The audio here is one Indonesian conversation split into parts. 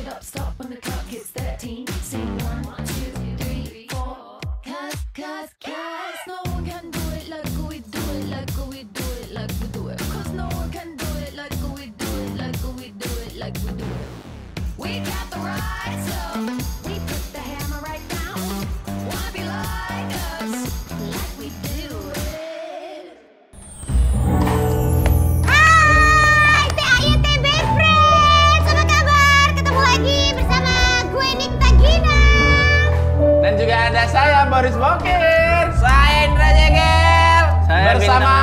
it up, stop when the clock hits 13. Sing 1, 2, 3, 4. Cause no one can do it like we do it, like we do it, like we do it. Cause no one can do it like we do it, like we do it, like we do it. We got the right stuff. We put the hammer right down. Wanna be like us, like we do it. Hai TAITB Friends, apa kabar? Ketemu lagi bersama gue Nikta Gina. Dan juga ada saya Boris Bokir. Saya Indra Jegel. Bersama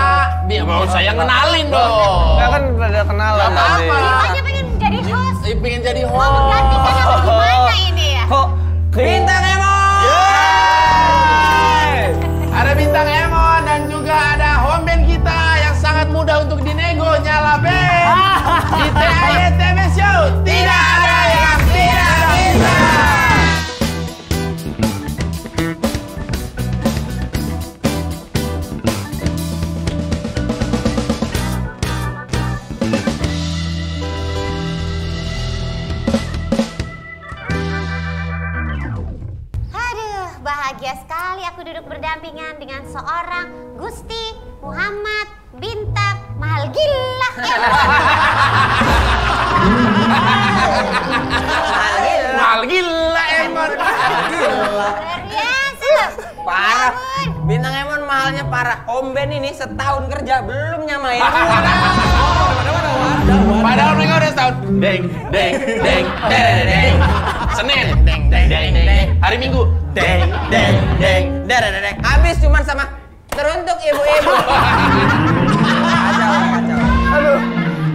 mau saya kenalin dong. Enggak kan udah kenalan Gak tadi. apa-apa. Jiwanya pengen jadi host. Pengen jadi Mau host. menggantikan apa gimana ini ya? Kok Bintang Emon? Yeay. Ada Bintang Emon dan juga ada home band kita yang sangat mudah untuk dinego, Nyala Band. Di TAITB Show tidak ada yang tidak bisa. Aduh, bahagia sekali aku duduk berdampingan dengan seorang Gusti Muhammad Bintang Mahal Gila. Mal gila Emon. Luar biasa loh. Parah. Ya ampun. Bintang Emon mahalnya parah. Om Ben ini setahun kerja belum nyamain. Padahal mereka udah setahun. Deng, deng, deng, deng. Senin, deng, deng, deng, deng. Hari Minggu, deng, deng, deng. Dadadadek. Habis cuman sama teruntuk ibu-ibu. Kacau. Aduh.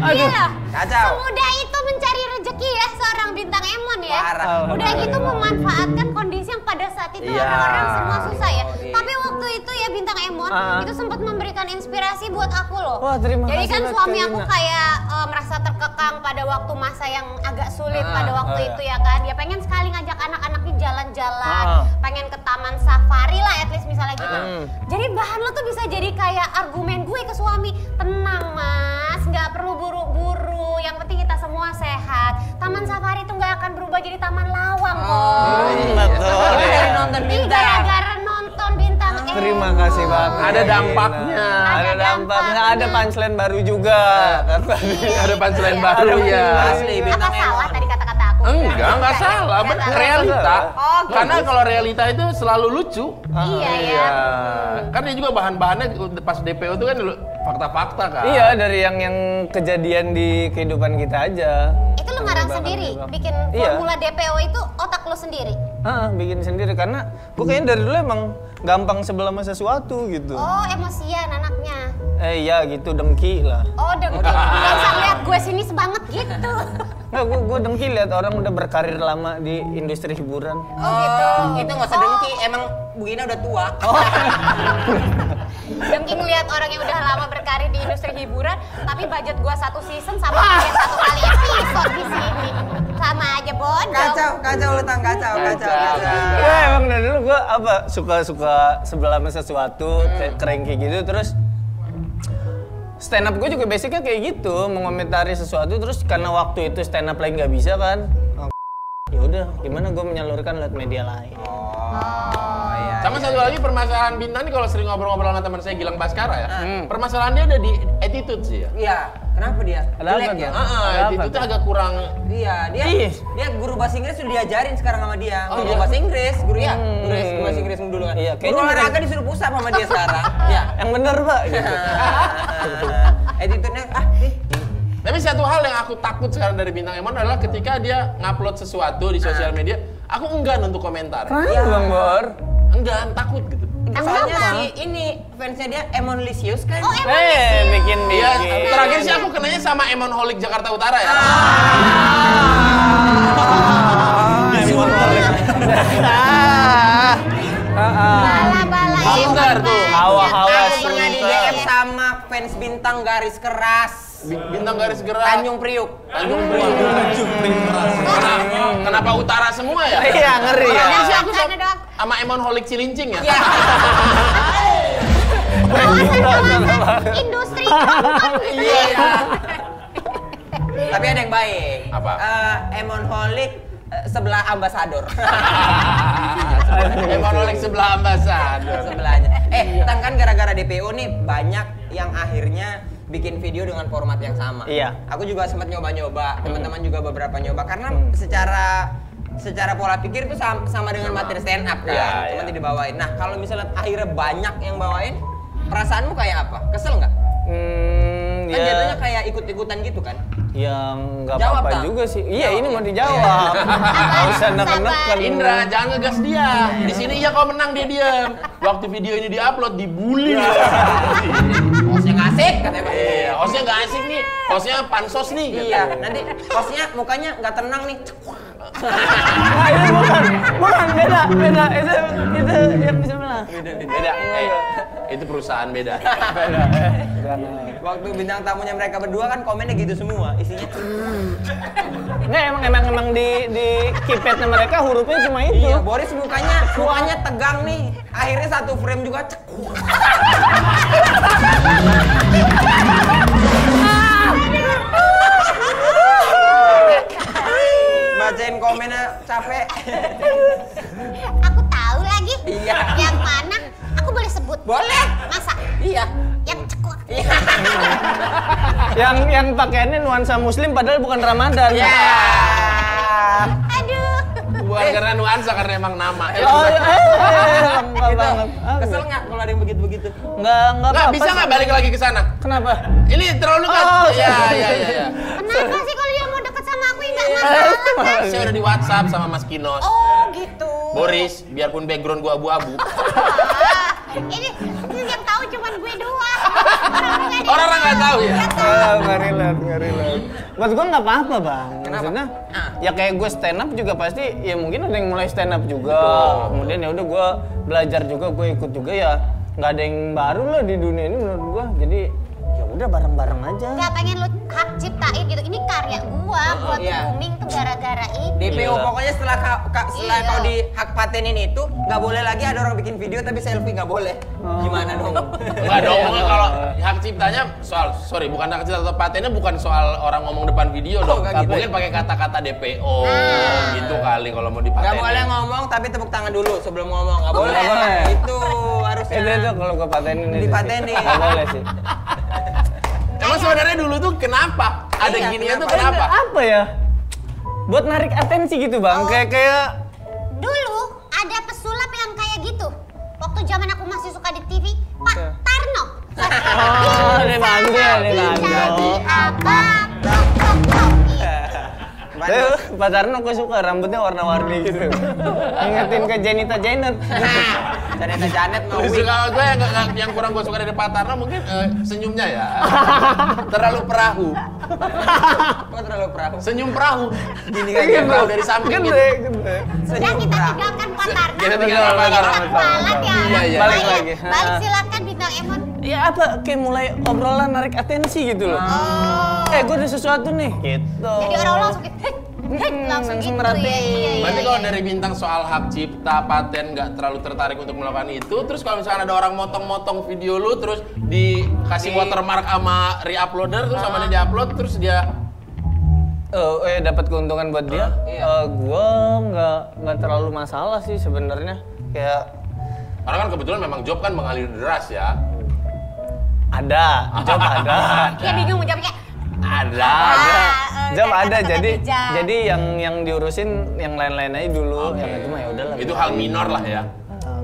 Iya. Kacau. Semudah itu mencari rezeki ya seorang Bintang Emon ya. Parah. Udah gitu memanfaatkan kondisi yang pada saat itu Iya. orang semua susah ya. Iya. Tapi waktu itu ya Bintang Emon itu sempat memberikan inspirasi buat aku loh. Wah, terima Jadi kasih kan buat suami Kak aku Ina. kayak merasa terkekang pada waktu masa yang agak sulit pada waktu iya. itu ya kan. Dia pengen sekali ngajak anak-anaknya jalan-jalan, Ah. pengen ke taman safari lah at least misalnya gitu. Jadi bahan lo tuh bisa jadi kayak argumen gue ke suami. Tenang mas, nggak perlu buru-buru. Yang penting kita semua sehat. Taman safari itu nggak akan berubah jadi taman lawang kok. Betul. Ini dari nonton Ini Bintang. gara-gara nonton Bintang Emon. Terima kasih banget. Ada dampaknya. Ada dampaknya. Ada punchline baru juga. Ada punchline Iya. baru ya. Asli Bintang Apa salah Emon. tadi kata-kata aku? Enggak salah. Nggak salah. Realita. Oh, gitu. Karena kalau realita itu selalu lucu. Iya ya. Kan dia juga bahan-bahannya pas DPO itu kan fakta-fakta kan. Iya, dari yang kejadian di kehidupan kita aja. Itu lo ngarang sendiri, bikin Iya. formula DPO itu otak lo sendiri. Bikin sendiri karena gue kayaknya dari dulu emang gampang sebel sama sesuatu gitu. Oh, emosian anaknya. Iya gitu, dengki lah. Oh, dengki. Nggak usah lihat gue sini sebanget gitu. Nggak, gue dengki lihat orang udah berkarir lama di industri hiburan. Oh, gitu. Itu nggak usah dengki, emang Bu Gina udah tua. Dengki ngeliat orang yang udah lama berkarir di industri hiburan, tapi budget gue satu season sama budget satu kali episode di sini. Sama aja bodoh. Kacau lu Tang, kacau. Kacau. Ya emang dari dulu gue suka sebelah sama sesuatu, cranky gitu, terus stand up gue juga basicnya kayak gitu, mengomentari sesuatu, terus karena waktu itu stand up lagi nggak bisa kan, ya udah gimana gue menyalurkan lewat media lain. Sama satu lagi permasalahan Bintang nih kalau sering ngobrol-ngobrol sama teman saya Gilang Baskara ya. Permasalahan dia ada di attitude sih ya. Iya, kenapa dia? Ada apa Jelek tuh? ya? Attitude itu agak kurang. Iya, Ih. dia guru bahasa Inggris sudah diajarin sekarang sama dia. Oh, Guru iya? bahasa Inggris, guru ya? Guru bahasa Inggris dulu kan. Iya, Guru kayaknya olahraga disuruh pusat sama dia sekarang. Iya. Yang bener pak. Gitu. Attitude-nya Tapi satu hal yang aku takut sekarang dari Bintang Emon adalah ketika dia ngupload sesuatu di sosial media, aku enggan untuk komentar. Iya bang Bor. Enggan, takut gitu. soalnya Kenapa? si ini fansnya dia Emonlicious kan. Oh, emang bikin Iya, bikin. terakhir sih aku kenanya sama Emonholic Jakarta Utara ya. bala-bala ya. Sunter tuh. Hawa-hawa Aku pernah di DM sama fans bintang garis keras Bintang garis gerak. Tanjung Priuk. Tanjung Priuk. Kenapa utara semua ya? Iya, ngeri ya. Terakhir sih aku Karena dok. sama Emonholic Cilincing ya. Iya. Kawasan industri bukan gitu Iya, ya. Tapi ada yang baik. Apa? Emonholic sebelah ambasador. Emonholic sebelah ambasador. Sebelahnya. Kan gara-gara DPO nih banyak yang akhirnya bikin video dengan format yang sama. Iya. Aku juga sempat nyoba-nyoba, teman-teman juga beberapa nyoba karena secara pola pikir itu sama dengan materi stand up kan, Iya, cuma iya. dibawain. Nah, kalau misalnya akhirnya banyak yang bawain, perasaanmu kayak apa? Kesel nggak? Kan jatuhnya kayak ikut-ikutan gitu kan? Yang nggak Jawab, apa-apa Kang. juga sih. Iya, Jawab. ini mau dijawab. Nggak usah neken-neken. Indra, jangan ngegas dia. Di sini iya kau menang, dia diam. Waktu video ini diupload dibully. Hostnya nggak asik katanya Pak. Iya, hostnya nggak asik nih. Hostnya pansos nih. Iya, nanti hostnya mukanya nggak tenang nih. Nah, ini bukan, beda. Itu yang sebelah. Beda. Itu perusahaan beda. Waktu bintang tamunya mereka berdua kan komennya gitu semua, isinya. Nggak, emang di keypadnya mereka hurufnya cuma itu. Iya, Boris mukanya tegang nih. Akhirnya satu frame juga bacain komennya capek. Aku tahu lagi. Iya. Yang mana? Aku boleh sebut. Boleh. Masa? Iya. Yang cekuk. Yang pakaiannya nuansa muslim padahal bukan Ramadan. Ya. Aduh. Bukan karena nuansa, karena emang nama. Oh, lengkap Gitu. banget. Kesel nggak kalau ada yang begitu-begitu? Nggak Nggak apa-apa bisa sih. nggak balik lagi ke sana? Kenapa? Ini terlalu kan? Oh, Iya. Kenapa sih kalau dia mau deket sama aku nggak masalah kan? Saya udah di WhatsApp sama Mas Kinos. Oh gitu. Boris, biarpun background gua abu-abu. Ini yang tahu cuma gue doang. Orang-orang nggak tahu ya? Nggak relate. Buat gue nggak apa-apa bang. Kenapa? Maksudnya, Ah. ya kayak gue stand up juga pasti, ya mungkin ada yang mulai stand up juga. Kemudian ya udah gue belajar juga, gue ikut juga ya. Nggak ada yang baru lah di dunia ini menurut gue. Jadi ya udah bareng-bareng aja. Gak pengen lu hak ciptain gitu. Ini karya gua buat iya. booming tuh gara-gara ini. DPO Gila. pokoknya setelah Iya. kau di hak patenin itu nggak boleh lagi ada orang bikin video tapi selfie nggak boleh. Gimana dong? Enggak dong, kalau hak ciptanya bukan hak cipta atau patennya bukan soal orang ngomong depan video dong. nggak gitu. Mungkin pakai kata-kata DPO gitu kali kalau mau Nggak dipatenin. boleh ngomong tapi tepuk tangan dulu sebelum ngomong. Nggak boleh. Nggak boleh. Itu harusnya. Itu kalau gue patenin itu sih. Dipatenin. Nggak boleh sih. Emang sebenarnya dulu tuh kenapa? Ada Iya, ginian tuh kenapa? kenapa? Apa ya? Buat narik atensi gitu bang. Kayak Dulu ada pesulap yang kayak gitu. Waktu zaman aku masih suka di TV, Pak Oke. Tarno. Oh, dia bangga, dia bangga. Jadi apa? Pak Tarno gue suka rambutnya warna-warni gitu. Ingetin ke Janita Janet. Janet mau wig. Kalau gue yang kurang gue suka dari Pak Tarno mungkin senyumnya ya. Terlalu perahu. Kok terlalu perahu? Senyum perahu. Gini kan kayak perahu dari samping gitu. Gede. Udah kita tinggalkan Pak Tarno. Kita tinggalkan Pak Tarno. Kita kualat ya. Iya, iya. Balik lagi. Balik silakan bintang Emon. Ya apa, kayak mulai obrolan narik atensi gitu loh. Gue ada sesuatu nih. Gitu. Jadi orang langsung gitu, langsung gitu ya. merhatiin. Berarti kalau dari bintang soal hak cipta, paten nggak terlalu tertarik untuk melakukan itu, terus kalau misalnya ada orang motong-motong video lu terus dikasih watermark sama re-uploader terus sama dia di-upload terus dia Dapat keuntungan buat dia. Iya. Gue nggak terlalu masalah sih sebenarnya. Kayak karena kan kebetulan memang job kan mengalir deras ya. ada, job ada. Dia bingung mau jawabnya. Ada. Job ada, kata-kata jadi bijak. jadi yang diurusin yang lain-lain aja dulu, yang itu mah ya udahlah. Itu hal minor lah ya.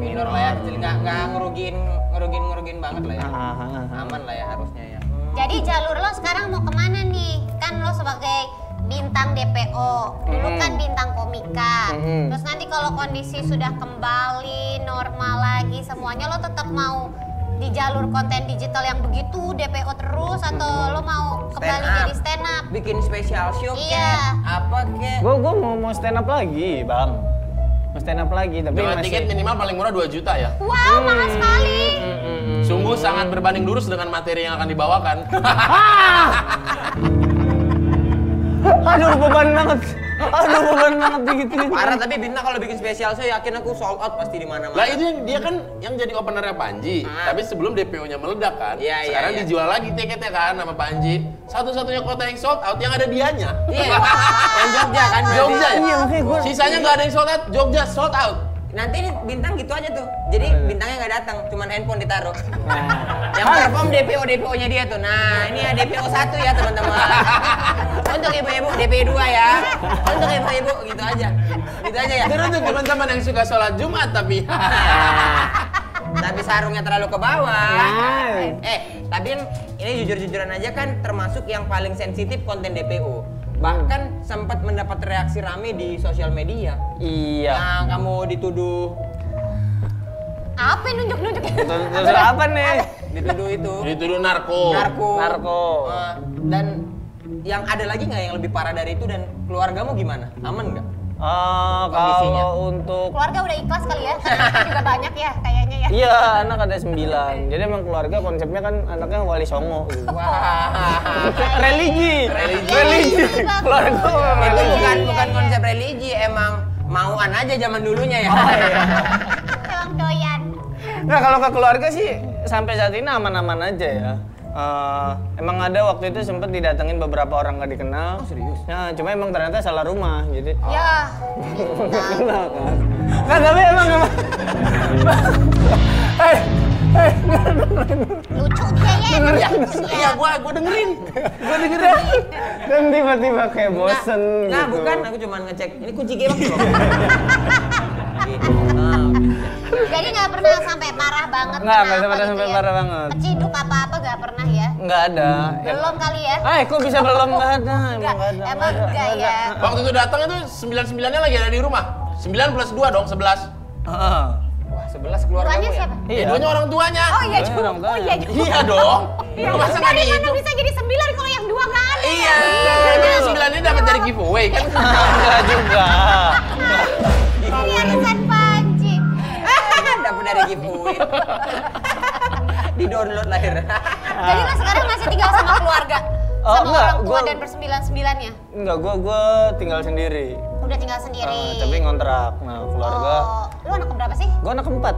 Minor lah ya, kecil nggak ngerugiin banget lah ya. Ah. Aman lah ya harusnya ya. Jadi jalur lo sekarang mau kemana nih? Kan lo sebagai bintang DPO, dulu kan bintang komika. Terus nanti kalau kondisi sudah kembali normal lagi semuanya, lo tetap mau di jalur konten digital yang begitu DPO terus atau lo mau kembali Stand up. jadi stand up? Bikin special show Iya. kek, apa kek. Gue mau stand up lagi, bang. Mau stand up lagi, tapi Dengan masih. tiket minimal paling murah 2 juta ya. Wow, mahal sekali. Sungguh sangat berbanding lurus dengan materi yang akan dibawakan. Aduh, beban banget. Aduh, beban banget digituin. Parah, tapi Bintang kalau bikin spesial show yakin aku sold out pasti di mana-mana. Lah itu yang dia kan yang jadi openernya Panji, tapi sebelum DPO-nya meledak kan. Iya, Sekarang iya. dijual lagi tiketnya kan sama Panji. Satu-satunya kota yang sold out yang ada dianya. Iya. Yang Jogja kan berarti. Jogja ya? Iya, makanya gua- Sisanya nggak ada yang sold out, Jogja sold out. Nanti ini Bintang gitu aja tuh. Jadi Bintangnya nggak datang, cuman handphone ditaruh. Yang perform DPO-nya dia tuh. Nah, ini ya DPO 1 ya, teman-teman. Untuk ibu-ibu DPO 2 ya. Untuk ibu-ibu gitu aja. Gitu aja ya. Terus untuk teman-teman yang suka sholat Jumat tapi Tapi sarungnya terlalu ke bawah. Nice. Tapi ini jujur-jujuran aja kan termasuk yang paling sensitif konten DPO. Bahkan sempat mendapat reaksi rame di sosial media. Iya. Nah, kamu dituduh Apa yang nunjuk-nunjuk? Terus apa nih? dituduh itu dituduh narko. Narko. Dan yang ada lagi nggak yang lebih parah dari itu, dan keluargamu gimana? Aman nggak? Kondisinya. Kalau untuk Keluarga udah ikhlas kali ya? Anaknya juga banyak ya kayaknya ya? iya, anak ada 9. Jadi emang keluarga konsepnya kan anaknya Wali Songo gitu. Wah. Religi. Keluarga Itu religi. bukan konsep religi, emang mauan aja zaman dulunya ya. Emang doyan. Nah, kalau ke keluarga sih sampai saat ini aman-aman aja ya. Emang ada waktu itu sempat didatengin beberapa orang nggak dikenal. Serius? Ya, cuma emang ternyata salah rumah, jadi Ya. kenal kan. Kan tapi emang Lucu dia ya. Iya, gua dengerin. dan tiba-tiba kayak bosen Nah, gitu. bukan, aku cuma ngecek. Ini kunci gebang loh. Jadi nggak pernah sampai parah banget. Nggak kenapa sampai gitu parah banget. Keciduk apa-apa nggak pernah ya? Nggak ada. Belum kali ya? Kok bisa belum? Nggak ada. Nggak, Emang nggak ada. emang nggak ya? Waktu itu datang itu 9-9-nya lagi ada di rumah. 9 plus 2 dong, 11. Heeh. Wah, 11 keluarga Tuanya ya. siapa? Iya. Duanya orang tuanya. Oh iya Iya, juga. orang Oh tuanya. iya juga. Iya dong. Iya. Lu masa nggak Dari mana dihitung? bisa jadi 9 kalau yang 2 nggak ada? Iya, ini yang 9 ini dapat dari giveaway kan. Enggak juga. Ini arisan Panji. Dapat dari giveaway. Di download lahir. Jadi lo sekarang masih tinggal sama keluarga? Oh, Sama enggak, orang tua gua- dan persembilan-sembilannya? Enggak, gua tinggal sendiri. Udah tinggal sendiri? Tapi ngontrak. Nah, keluarga. Oh, lu anak keberapa sih? Gua anak keempat.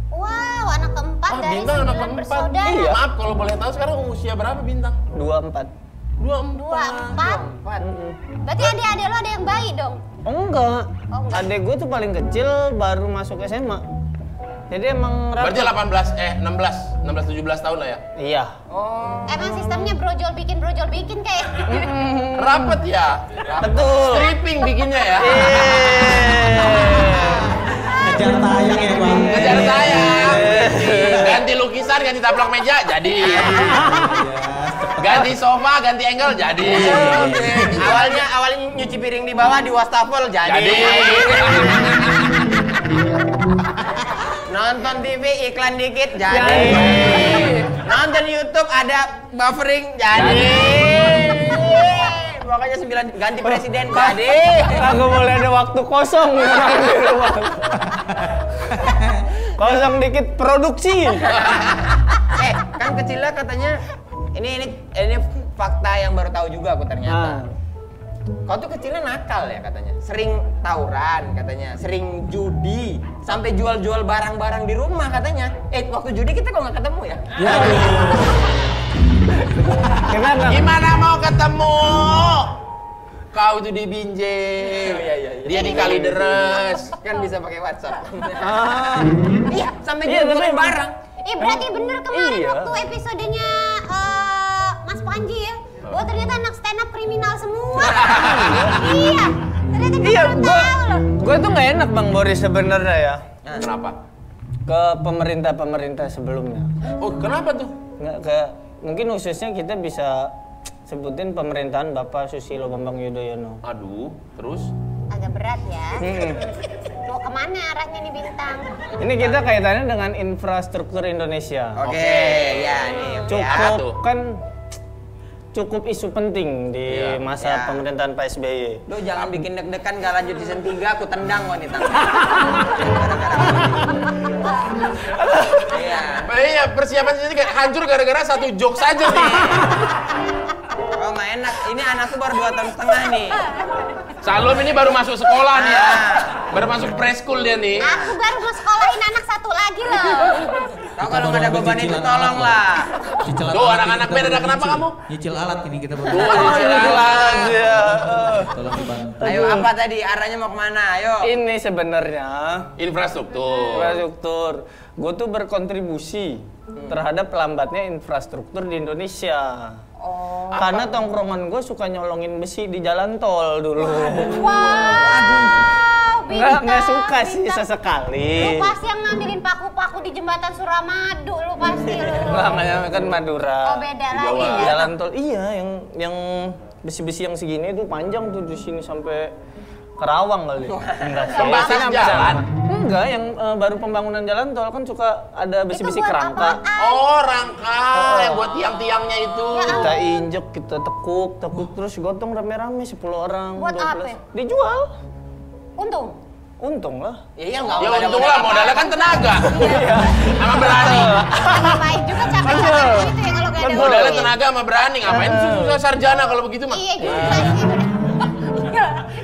Wow, anak keempat dari Bintang anak 9 keempat. bersaudara. Iya. Maaf kalau boleh tahu sekarang usia berapa Bintang? 24. 24. 24? Berarti adik-adik lo ada yang bayi dong? Oh enggak. Oh, enggak. Adek gue tuh paling kecil baru masuk SMA. Jadi emang Berarti rapat. 16 tahun lah ya. Iya. Emang sistemnya brojol bikin kayak Rapet ya. Betul. Stripping bikinnya ya. Kejar tayang ya bang. Kejar saya. Ganti lukisan, ganti taplak meja, jadi. Ganti sofa, ganti angle, jadi. Awalnya nyuci piring di bawah di wastafel jadi. Nonton TV iklan dikit jadi. Nonton YouTube ada buffering jadi. Makanya 9 ganti presiden jadi. Kagak boleh ada waktu kosong di rumah. Kosong dikit produksi. Kan kecilnya katanya ini fakta yang baru tahu juga aku ternyata. Kau tuh kecilnya nakal ya katanya. Sering tawuran katanya, sering judi, sampai jual-jual barang-barang di rumah katanya. Waktu judi kita kok nggak ketemu ya? Gimana? Gimana mau ketemu? Kau itu di Binjai. Dia di Kalideres. Kan bisa pakai WhatsApp. Ah. Iya, sampai Iya, jual tapi barang. Ih berarti bener kemarin Iya. waktu episodenya Mas Panji ya. Bahwa ternyata anak stand up kriminal semua. Iya. Ternyata gue Iya, baru tahu loh. gue tuh nggak enak Bang Boris sebenarnya ya Kenapa? ke pemerintah sebelumnya. Oh, kenapa tuh? Nggak ke mungkin khususnya kita bisa sebutin pemerintahan Bapak Susilo Bambang Yudhoyono. Aduh, terus? Agak berat ya. Mau kemana arahnya nih Bintang? Ini kita kaitannya dengan infrastruktur Indonesia. Oke, ya nih. Cukup kan cukup isu penting di Iya. masa Iya. pemerintahan Pak SBY. Lu jangan bikin deg-degan gak lanjut season 3, aku tendang wanita. Gara-gara Iya. Iya, persiapan sini kayak hancur gara-gara satu jokes aja nih. Oh nggak enak, ini anakku baru 2 tahun setengah nih. Salum ini baru masuk sekolah nih ya. Baru masuk preschool dia nih. Aku baru mau sekolahin anak satu lagi loh. Tahu kalau nggak ada beban itu tolonglah. Tuh anak-anak beda ada kenapa kamu? Nyicil alat ini kita Tuh nyicil alat. Tolong dibantu. Ayo apa tadi? Arahnya mau kemana? Ayo. Ini sebenarnya Infrastruktur. Gue tuh berkontribusi terhadap lambatnya infrastruktur di Indonesia. Karena tongkrongan gue suka nyolongin besi di jalan tol dulu. Wow, Nggak suka sih Bintang. sesekali. Lu pasti yang ngambilin paku-paku di jembatan Suramadu, lu pasti lu. Nggak kan Madura. Oh beda lagi ya. Jalan tol iya yang besi-besi yang segini tuh panjang tuh di sini sampai Kerawang kali. Enggak sih. Pembatas Sampai jalan? Enggak, yang baru pembangunan jalan tol kan suka ada besi-besi Itu buat kerangka. apaan? Oh rangka yang buat tiang-tiangnya itu. Kita injek, kita tekuk terus gotong rame-rame 10 orang. Buat 12. apa? Dijual. Untung. Lah. Ya nggak Ya ada untung lah modalnya kan tenaga. Sama berani. Ngapain juga capek-capek gitu ya kalau gak ada Modalnya uang. tenaga sama berani. Ngapain susah sarjana kalau begitu mah? Iya juga sih.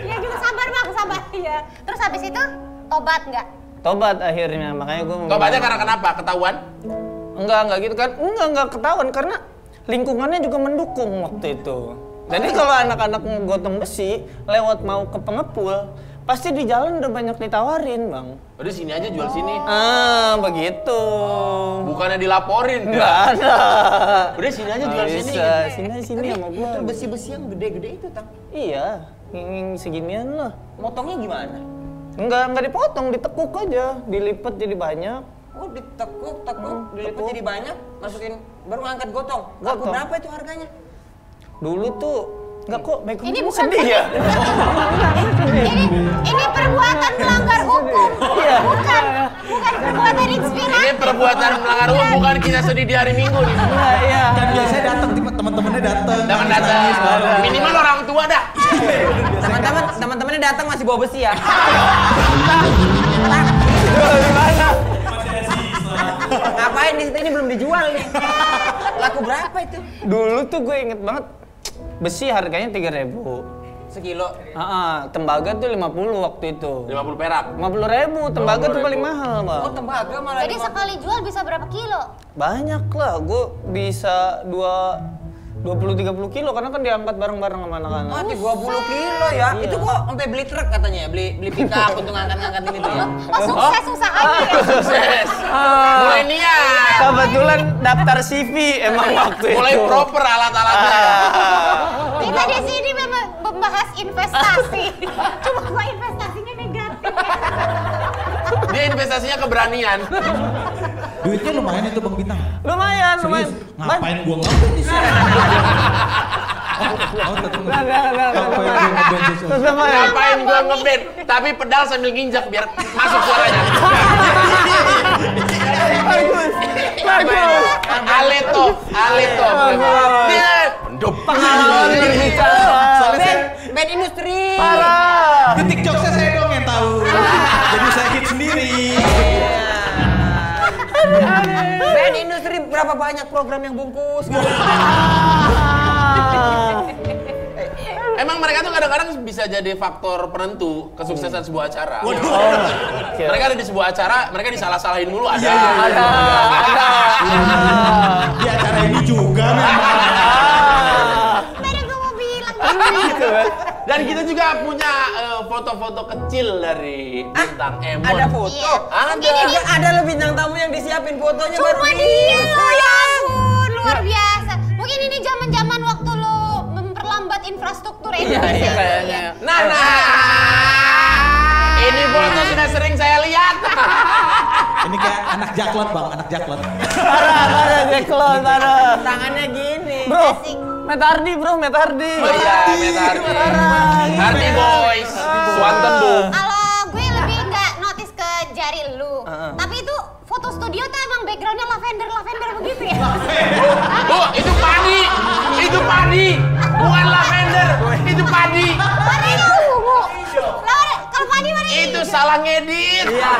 Iya juga sabar Bang, sabar ya. Terus habis itu tobat nggak? Tobat akhirnya, makanya gue Tobatnya karena kenapa? Ketahuan? Enggak gitu kan. Enggak ketahuan karena lingkungannya juga mendukung waktu itu. Jadi kalau anak-anak ngegotong besi lewat mau ke pengepul, pasti di jalan udah banyak ditawarin, Bang. Udah sini aja jual sini. Begitu. Bukannya dilaporin. Enggak ada. Udah sini aja jual sini. Bisa, sini sama gua. Itu besi-besi yang gede-gede itu, Tang. Iya, yang seginian lah. Motongnya gimana? Enggak dipotong, ditekuk aja, dilipat jadi banyak. Oh, ditekuk, dilipat tekuk. jadi banyak, masukin baru ngangkat gotong. Laku Gotong. berapa itu harganya? Dulu tuh enggak kok, Ini kamu bukan sedih ya? Ini perbuatan melanggar hukum. Iya. Bukan perbuatan inspirasi. Ini perbuatan melanggar hukum bukan kita sedih di hari Minggu nih. Enggak, iya. Dan biasanya datang teman-temannya datang. Jangan datang. Minimal orang tua dah. Teman-temannya datang masih bawa besi ya. Ngapain di situ, ini belum dijual nih. Laku berapa itu? Dulu tuh gue inget banget, besi harganya 3.000. Sekilo. Tembaga tuh 50 waktu itu. 50 perak. 50.000, tembaga tuh paling mahal, Bang. Oh, tembaga malah. Jadi sekali jual bisa berapa kilo? Banyak lah, gue bisa 20-30 kilo karena kan diangkat bareng-bareng sama anak-anak. Oh, 20 kilo ya? Iya. Itu kok sampai beli truk katanya ya? Beli pick up untuk ngangkat-ngangkat ini tuh ya? Oh sukses usahanya ya? Sukses. Mulai niat. Kebetulan daftar CV emang waktu itu. Mulai proper alat-alatnya. Kita di sini memang membahas investasi. Cuma gua investasinya negatif. Dia investasinya keberanian. Duitnya lumayan itu Bang Bintang. Lumayan. Serius? Ngapain gua ngeband di sini? Terus lumayan. Ngapain gua ngeband? Tapi pedal sambil nginjak biar masuk suaranya. Bagus. Aleto. Dia mendop. Pengalaman berbicara. Band industri. Parah. Detik jokesnya saya dong yang tahu. Jadi saya hit sendiri. Band industri berapa banyak program yang bungkus? Emang mereka tuh kadang-kadang bisa jadi faktor penentu kesuksesan sebuah acara. Oke. Mereka ada di sebuah acara, mereka disalah-salahin mulu ada. Ada. Di acara ini juga memang. Baru gua mau bilang Gitu kan. Dan kita juga punya foto-foto kecil dari bintang Emon. Ada foto? Iya. Ada. Ada lo bintang tamu yang disiapin fotonya baru Cuma dia, ya ampun, luar biasa. Mungkin ini zaman-zaman waktu lo memperlambat infrastruktur Indonesia. Kayaknya. Nah. Ini foto sudah sering saya lihat. Ini kayak anak jaklot Bang, anak jaklot. Parah, Jeklon, parah. tangannya gini. Bro, Metardi, bro, Metardi. Oh iya, Hardy Boys, Swanton Boom. Kalau gue lebih nggak notice ke jari lu, tapi itu foto studio tuh emang backgroundnya lavender begitu ya? Oh, itu padi, bukan lavender, itu padi. Warna itu ungu. Kalau padi warna Itu salah ngedit. Iya.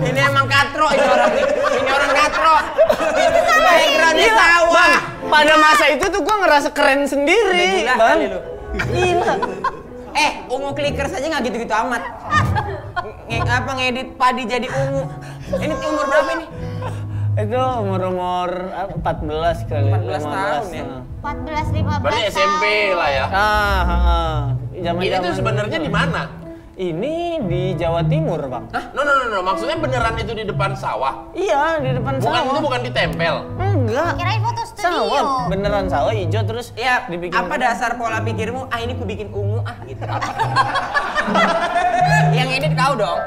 Ini emang katro, ini orang katro. Backgroundnya sawah. Pada masa itu tuh gue ngerasa keren sendiri, Gila Bang. kali lu. Gila. Ungu clickers aja nggak gitu-gitu amat. Ngedit padi jadi ungu. Ini umur berapa ini? Itu umur 14 kali. 14 tahun ya? 14, 15 Berarti SMP lah ya. Zaman-zaman Ini tuh sebenarnya di mana? Ini di Jawa Timur, Bang. Hah? No. Maksudnya beneran itu di depan sawah? Iya, di depan Bukan, sawah. itu bukan ditempel? Enggak. Kirain foto studio. Sawah, beneran sawah hijau terus Ya, dibikin. apa dasar pola pikirmu? Ini ku bikin ungu gitu. Yang edit kau dong.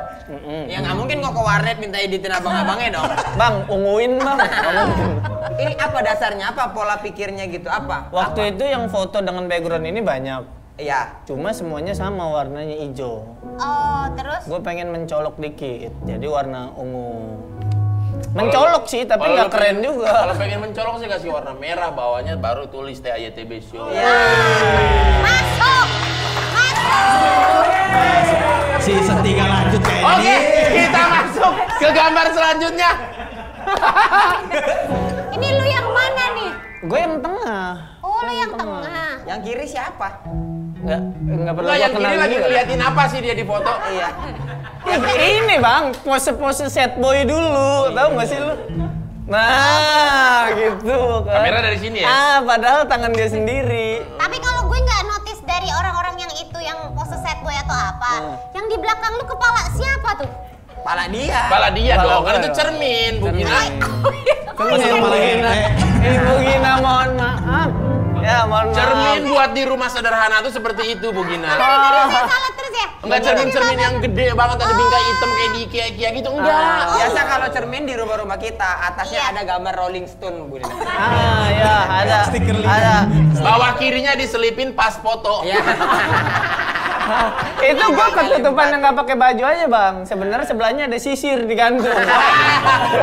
Ya nggak mungkin kok ke warnet minta editin abang-abangnya dong. Bang, unguin, Bang. Ini apa dasarnya? Apa pola pikirnya gitu? Apa? Waktu itu yang foto dengan background ini banyak. Iya. Cuma semuanya sama warnanya hijau. Oh, terus? Gue pengen mencolok dikit, jadi warna ungu. Mencolok sih, tapi Kalau nggak lu keren pengen- juga. Kalau pengen mencolok sih kasih warna merah, bawahnya baru tulis TAYTB Show. Masuk! Season 3 lanjut kayaknya. Oke, kita masuk ke gambar selanjutnya. Ini lu yang mana nih? Gue yang tengah. Oh, lu yang tengah. Yang kiri siapa? Nggak perlu Lo gua yang kenal kiri lagi juga. ngeliatin apa sih dia di foto? Iya. Ini Bang, pose-pose set boy dulu, tahu nggak sih lu? Nah, gitu kan. Kamera dari sini ya? Padahal tangan dia sendiri. Tapi kalau gue nggak notice dari orang-orang yang itu yang pose set boy atau apa, yang di belakang lu kepala siapa tuh? Pala dia. Kepala dia Kepala dong, kan gua itu dong. cermin, Bu Gina. Masa kepala Gina, Ibu Gina mohon maaf. Ya, mohon maaf. Cermin buat di rumah sederhana tuh seperti itu, Bu Gina. Saya salah terus ya? Enggak cermin-cermin yang gede banget ada bingkai hitam kayak di IKEA gitu, enggak. Biasa kalau cermin di rumah-rumah kita, atasnya Iya. ada gambar Rolling Stone, Bu Dina. Ya, ada. Stiker link. Ada. Bawah kirinya diselipin pas foto. Iya. Itu gua ketutupan yang nggak pakai baju aja, Bang. Sebenarnya sebelahnya ada sisir digantung.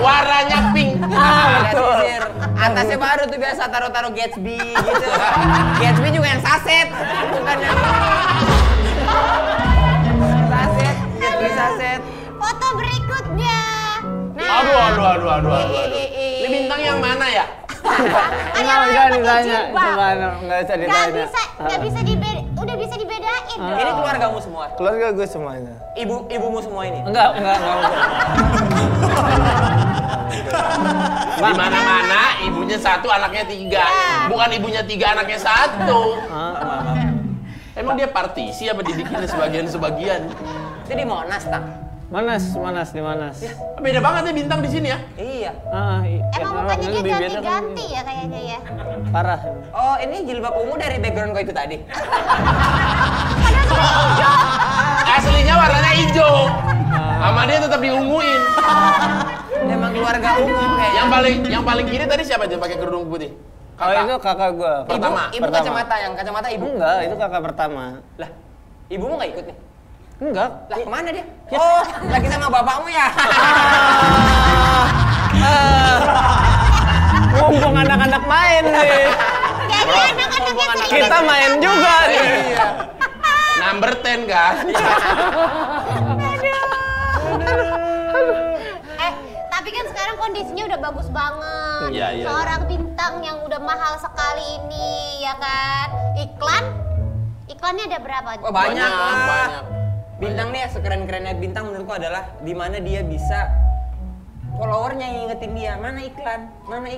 Warnanya pink. Ada sisir. Atasnya baru tuh biasa taruh-taruh Gatsby gitu. Gatsby juga yang saset, bukan yang saset. Gatsby saset. Foto berikutnya. Aduh. Ini bintang yang mana ya? Enggak ditanya. Coba nggak usah ditanya. Nggak bisa udah bisa dibedain dong. Ini keluargamu semua. Keluarga gue semuanya. Ibumu semua ini. Enggak. Di mana-mana ibunya satu, anaknya tiga. Bukan ibunya tiga, anaknya satu. Emang dia partisi apa dibikinnya sebagian-sebagian? Itu di Monas, tak? Manas di Manas. Beda banget ya bintang di sini ya. Iya. Emang mukanya dia ganti-ganti ya kayaknya ya. Parah. Oh, ini jilbab ungu dari background kau itu tadi. Aslinya warnanya hijau. Sama dia tetap diunguin. Emang keluarga ungu kayak. Yang paling kiri tadi siapa aja pakai kerudung putih? Oh, itu kakak gue. Pertama. Ibu kacamata, yang kacamata ibu. Enggak, itu kakak pertama. Lah, ibumu nggak ikut nih? Enggak. Lah, kemana dia? Oh, lagi sama bapakmu ya? Mumpung anak-anak main nih. Jadi anak-anaknya sering Kita main juga nih. Iya. Number 10 kan? Tapi kan sekarang kondisinya udah bagus banget. Iya, iya. Seorang bintang yang udah mahal sekali ini, ya kan? Iklannya ada berapa? Oh, banyak lah. banyak. Bintang nih, sekeren-kerennya bintang menurutku adalah di mana dia bisa followernya yang ngingetin dia, mana iklan.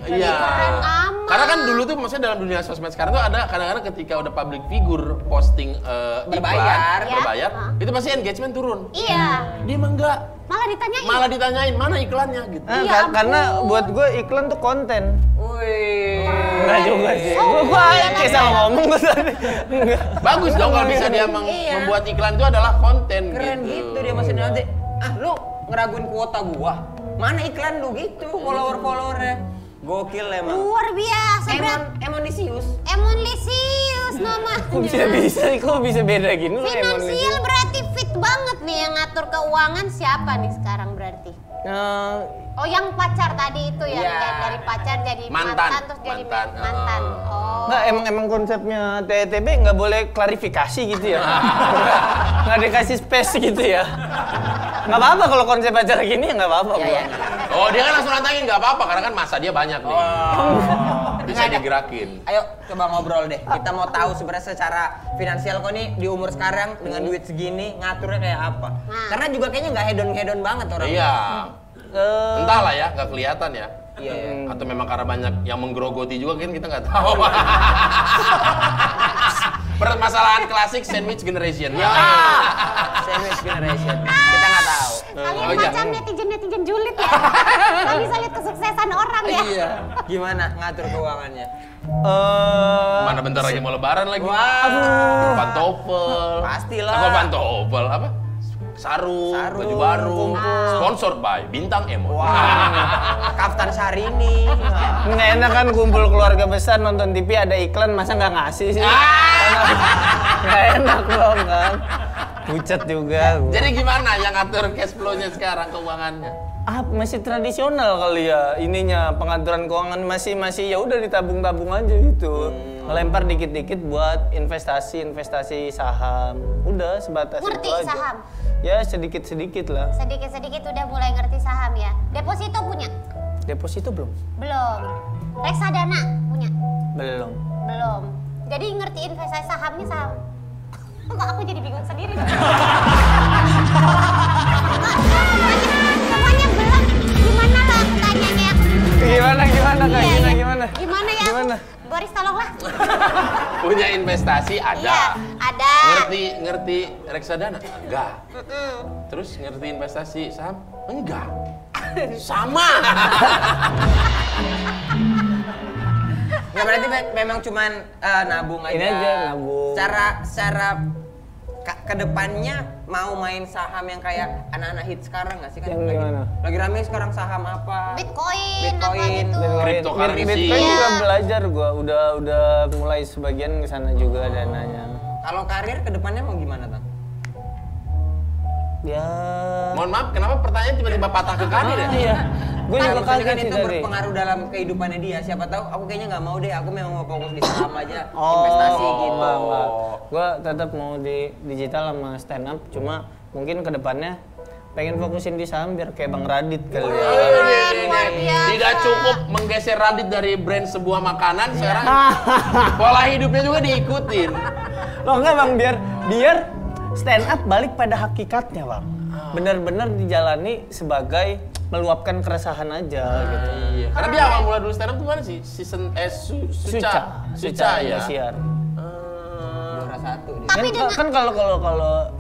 Iya. Keren amat. Karena kan dulu tuh maksudnya dalam dunia sosmed sekarang tuh ada kadang-kadang ketika udah public figure posting Berbayar. iklan, berbayar, Ya. itu pasti engagement turun. Iya. Dia mah enggak, Malah ditanyain. malah ditanyain mana iklannya gitu. Iya, Karena ampun. buat gue iklan tuh konten. Wih. Enggak juga sih. Oh, Gue iya, kayak salah ngomong gue tadi. Enggak. Bagus dong kalau bisa dia Iya. membuat iklan itu adalah konten Keren gitu dia maksudnya nanti. Lu ngeraguin kuota gua. Mana iklan lu gitu, followernya. Gokil emang. Luar biasa. Emonisius. Emonlisius namanya. Kok bisa beda gini loh Finansial berarti fit banget nih yang ngatur keuangan siapa nih sekarang berarti? Oh yang pacar tadi itu ya, Iya. dari pacar jadi Mantan. mantan terus jadi Mantan. mantan. Oh. Nggak, emang konsepnya TTB nggak boleh klarifikasi gitu ya? Nggak dikasih space gitu ya? Nggak apa-apa kalau konsep acara gini ya nggak apa-apa. Iya, iya. Oh dia kan langsung nantangin nggak apa-apa karena kan masa dia banyak nih. bisa digerakin. Ayo coba ngobrol deh. Kita mau tahu sebenarnya secara finansial kok nih di umur sekarang dengan duit segini ngaturnya kayak apa. Karena juga kayaknya nggak hedon-hedon banget orang. Iya. Entahlah ya, nggak kelihatan ya. Iya. Atau memang karena banyak yang menggerogoti juga kan kita nggak tahu. Permasalahan klasik sandwich generation. Ya. Sandwich generation. Kita nggak tahu. Kalian Oh, iya. macam netizen julid ya. Gak bisa lihat kesuksesan orang ya. Iya. Gimana ngatur keuangannya? Mana bentar lagi mau lebaran lagi. Wah. Pantofel. Pastilah. Apa pantofel? Apa? Sarung, baju baru. Sponsored by Bintang Emon. Kaftan Syahrini. Nggak enak kan kumpul keluarga besar nonton TV ada iklan masa nggak ngasih sih? Nggak enak dong kan. Pucat juga. Jadi gimana yang ngatur cash flow-nya sekarang keuangannya? Masih tradisional kali ya ininya pengaturan keuangan masih ya udah ditabung-tabung aja gitu. Ngelempar dikit-dikit buat investasi saham. Udah sebatas Ngerti itu aja. saham? Ya sedikit-sedikit lah. Sedikit-sedikit udah mulai ngerti saham ya. Deposito punya? Deposito belum? Belum. Reksadana punya? Belum. Belum. Jadi ngerti investasi sahamnya saham. Kok aku jadi bingung sendiri? Semuanya belum. Gimana lah aku tanyanya? Gimana Kak? Iya. Gimana? Gimana ya? Gimana? Boris tolonglah. Punya investasi Iya, ada. ada. Ngerti reksadana? Enggak. Terus ngerti investasi saham? Enggak. Sama. Nggak berarti memang cuman nabung aja. Ini aja, nabung. Secara kedepannya mau main saham yang kayak anak-anak hit sekarang nggak sih kan? Yang gimana? Lagi rame sekarang saham apa? Bitcoin apa Bitcoin. gitu. Cryptocurrency. Bitcoin Iya. juga belajar gua, udah mulai sebagian ke sana juga dananya. Kalau karir kedepannya mau gimana Tang? Ya. Mohon maaf, kenapa pertanyaan tiba-tiba patah ke karir ya? Iya. Gue juga Maksudnya kaget kan sih itu tadi. berpengaruh dalam kehidupannya dia. Siapa tahu aku kayaknya nggak mau deh. Aku memang mau fokus di saham aja, investasi gitu. Enggak. Gue tetap mau di digital sama stand up, cuma mungkin kedepannya pengen fokusin di saham biar kayak Bang Radit kali ya. Luar biasa. Tidak cukup menggeser Radit dari brand sebuah makanan, sekarang pola hidupnya juga diikutin. Loh enggak Bang, biar stand up balik pada hakikatnya Bang. Bener-bener dijalani sebagai meluapkan keresahan aja gitu. Iya. Karena dia awal mula dulu stand up tuh mana sih? Suca ya. Indosiar. Juara satu dia. Tapi Kan kalau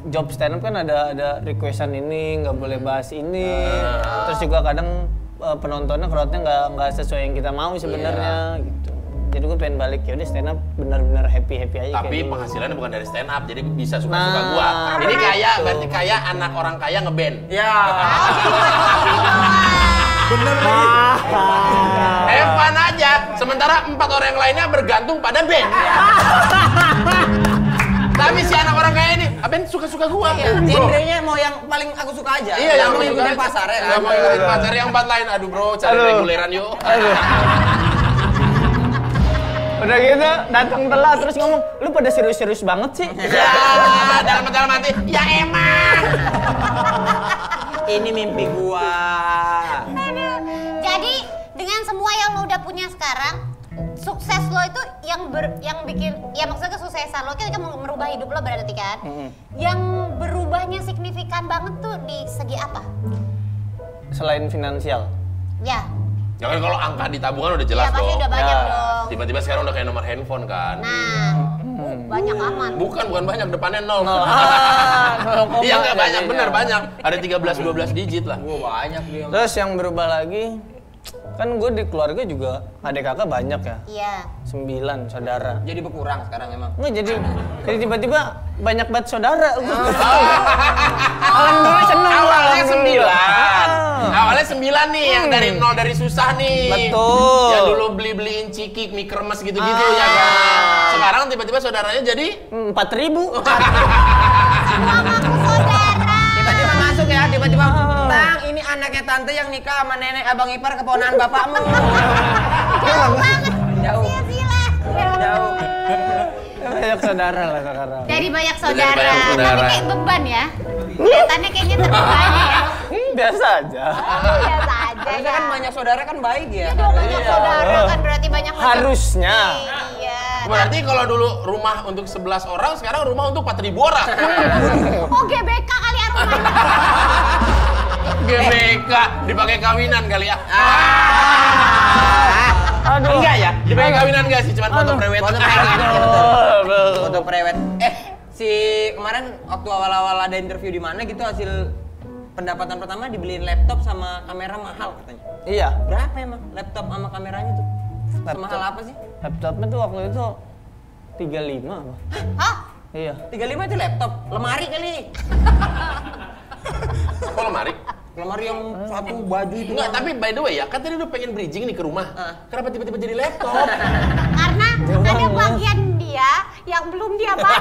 job stand up kan ada requestan ini nggak boleh bahas ini. Terus juga kadang penontonnya crowdnya nggak sesuai yang kita mau sebenarnya gitu. Jadi gue pengen balik ya udah stand up benar-benar happy aja. Tapi kayak dulu. penghasilannya bukan dari stand up, jadi bisa suka-suka Nah, gua. Ini kayak betul. berarti kayak anak orang kaya ngeband. Ya. Bener lagi. Have fun aja. Sementara 4 orang yang lainnya bergantung pada band. Tapi si anak orang kaya ini, band suka-suka gua. Bro. Genrenya mau yang paling aku suka aja. Iya, yang mau ikutin pasar ya. Nggak mau ikutin pasar yang 4 lain. Aduh bro, cari Aduh. reguleran yuk. Udah gitu datang telat terus ngomong, lu pada serius-serius banget sih. Ya, dalam hati, ya emang. Ini mimpi gua. Jadi dengan semua yang lo udah punya sekarang, sukses lo itu yang bikin ya maksudnya kesuksesan lo kan merubah hidup lo berarti kan. Yang berubahnya signifikan banget tuh di segi apa? Selain finansial. Ya. Ya kan kalau angka di tabungan udah jelas Ya pasti dong. udah banyak Ya. dong. Tiba-tiba sekarang udah kayak nomor handphone kan. Nah, banyak aman. Bukan banyak, depannya 0. Nol Iya nggak koma banyak, jadinya. bener banyak. Ada 13-12 digit lah. Gua banyak dia. Terus yang berubah lagi, kan gue di keluarga juga adik kakak banyak ya, Iya. 9 saudara. Jadi berkurang sekarang emang. Nggak jadi tiba-tiba banyak banget saudara. Alhamdulillah seneng. Awalnya 9. Ah. Awalnya 9 nih, yang dari 0 dari susah nih. Betul. Yang dulu beli-beliin cikik, mie kremes gitu-gitu ya kan. Sekarang tiba-tiba saudaranya jadi 4.000. Mamaku saudara. Tiba-tiba masuk ya, tiba-tiba Tang, ini anaknya tante yang nikah sama nenek abang ipar keponakan bapakmu. Jauh banget. Jauh. Sila. Jauh. Banyak saudara lah sekarang. Dari banyak saudara. banyak saudara. Tapi kayak beban ya. Kelihatannya kayaknya terbebani ya. Biasa aja. Biasa aja. Harusnya kan banyak saudara kan baik ya. Iya dong, banyak saudara kan berarti banyak macam. Harusnya. Iya. Berarti kalau dulu rumah untuk 11 orang, sekarang rumah untuk 4.000 orang. Oh GBK kali ya rumahnya. GBK dipakai kawinan kali ya. Aduh. Enggak ya? Dipakai kawinan enggak sih? Cuman foto prewed. Foto prewed. Aduh. Foto prewed. Si kemarin waktu awal-awal ada interview di mana gitu hasil pendapatan pertama dibeliin laptop sama kamera mahal katanya. Iya. Berapa emang laptop sama kameranya tuh? Laptop. Semahal apa sih? Laptopnya tuh waktu itu 35 apa? Hah? Iya. 35 itu laptop, lemari kali. Kok lemari? Lemari yang satu baju itu. Enggak, tapi by the way ya, kan tadi udah pengen bridging nih ke rumah. Kenapa tiba-tiba jadi laptop? Karena ada bagian dia yang belum dia baca.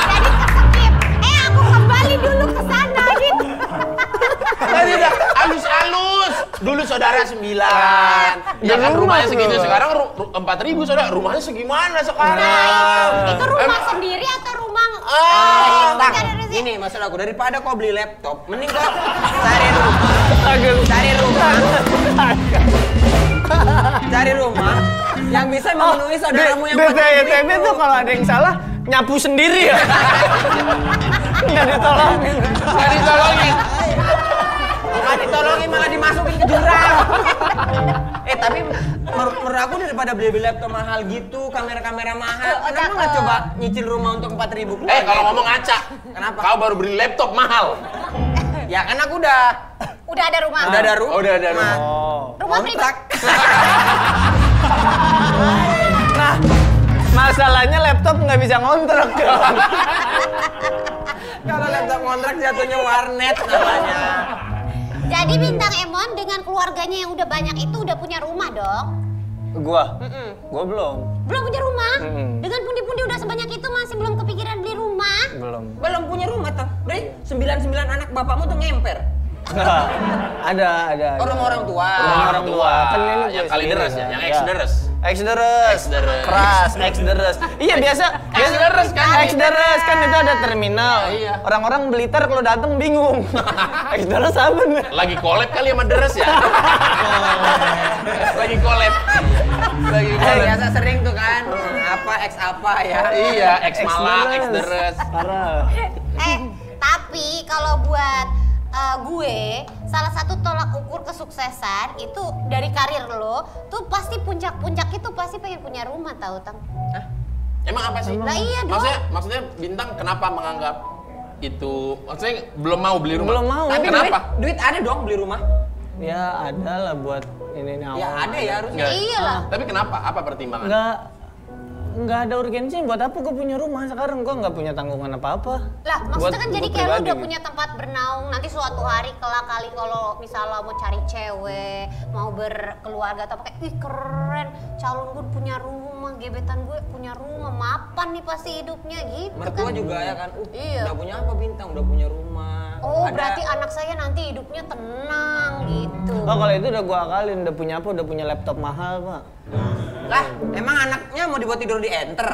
Jadi keskip. Aku kembali dulu ke sana gitu. Tadi udah halus-halus. Dulu saudara 9. Ya kan rumahnya segitu, sekarang 4.000 saudara. Rumahnya segimana sekarang? Itu rumah sendiri atau rumah? Bang, ini maksud aku daripada kau beli laptop, mending kau cari rumah yang bisa memenuhi saudaramu yang DTB tuh kalau ada yang salah nyapu sendiri ya. Nggak ditolongin. Nggak ditolongin. Bukan ditolongin malah dimasukin ke jurang. Tapi menurut aku daripada beli laptop mahal gitu, kamera-kamera mahal, kenapa nggak coba nyicil rumah untuk 4.000? Kalau ngomong ngaca. Kenapa? Kau baru beli laptop mahal. Ya kan aku udah ada rumah. udah ada rumah. Oh, udah ada rumah. Rumah Kontrak. Nah, masalahnya laptop nggak bisa ngontrak dong. Kalau laptop kontrak jatuhnya warnet namanya. Jadi Bintang Emon dengan keluarganya yang udah banyak itu udah punya rumah dong? Gua belum. Belum punya rumah? Dengan pundi-pundi udah sebanyak itu masih belum kepikiran beli rumah? Belum punya rumah toh. Berarti 99 anak bapakmu tuh ngemper. Nah, ada. Orang tua. Orang tua. Kan ini yang gue kali sendiri deres ya, kan. yang ex-deres. Ex-deres. Keras, ex-deres. Iya biasa Ex-deres kan. Ex-deres kan itu ada terminal. Iya. Orang-orang Blitar kalau datang bingung. Ex-deres apa nih? Lagi collab kali sama deres ya? Lagi collab. Biasa sering tuh kan. Ex apa ya? Iya, ex Malang, ex deres. Parah. Tapi kalau buat gue, salah satu tolak ukur kesuksesan itu dari karir lo, tuh pasti puncak-puncak itu pasti pengen punya rumah tahu Tang? Emang apa sih? Lah iya dong. Maksudnya Bintang kenapa menganggap itu? Maksudnya belum mau beli rumah? Belum mau. Tapi Kenapa? duit ada dong beli rumah. Ya ada lah buat ini awal. Ya ada ya harusnya. Nggak. Iya lah. Tapi kenapa? Apa pertimbangan? Nggak ada urgensi. Buat apa gue punya rumah sekarang? Gue nggak punya tanggungan apa-apa. Lah, maksudnya kan jadi kayak lo pribadi udah gitu. punya tempat bernaung. Nanti suatu hari kelak kali kalau misalnya mau cari cewek, mau berkeluarga atau kayak, ih keren, calon gue punya rumah, gebetan gue punya rumah, mapan nih pasti hidupnya gitu Mertua kan. juga ya kan. Iya. Udah punya apa Bintang? Udah punya rumah. Oh, Ada- berarti anak saya nanti hidupnya tenang gitu. Oh kalau itu udah gue akalin, udah punya apa? Udah punya laptop mahal pak. Lah, emang anaknya mau dibuat tidur di enter?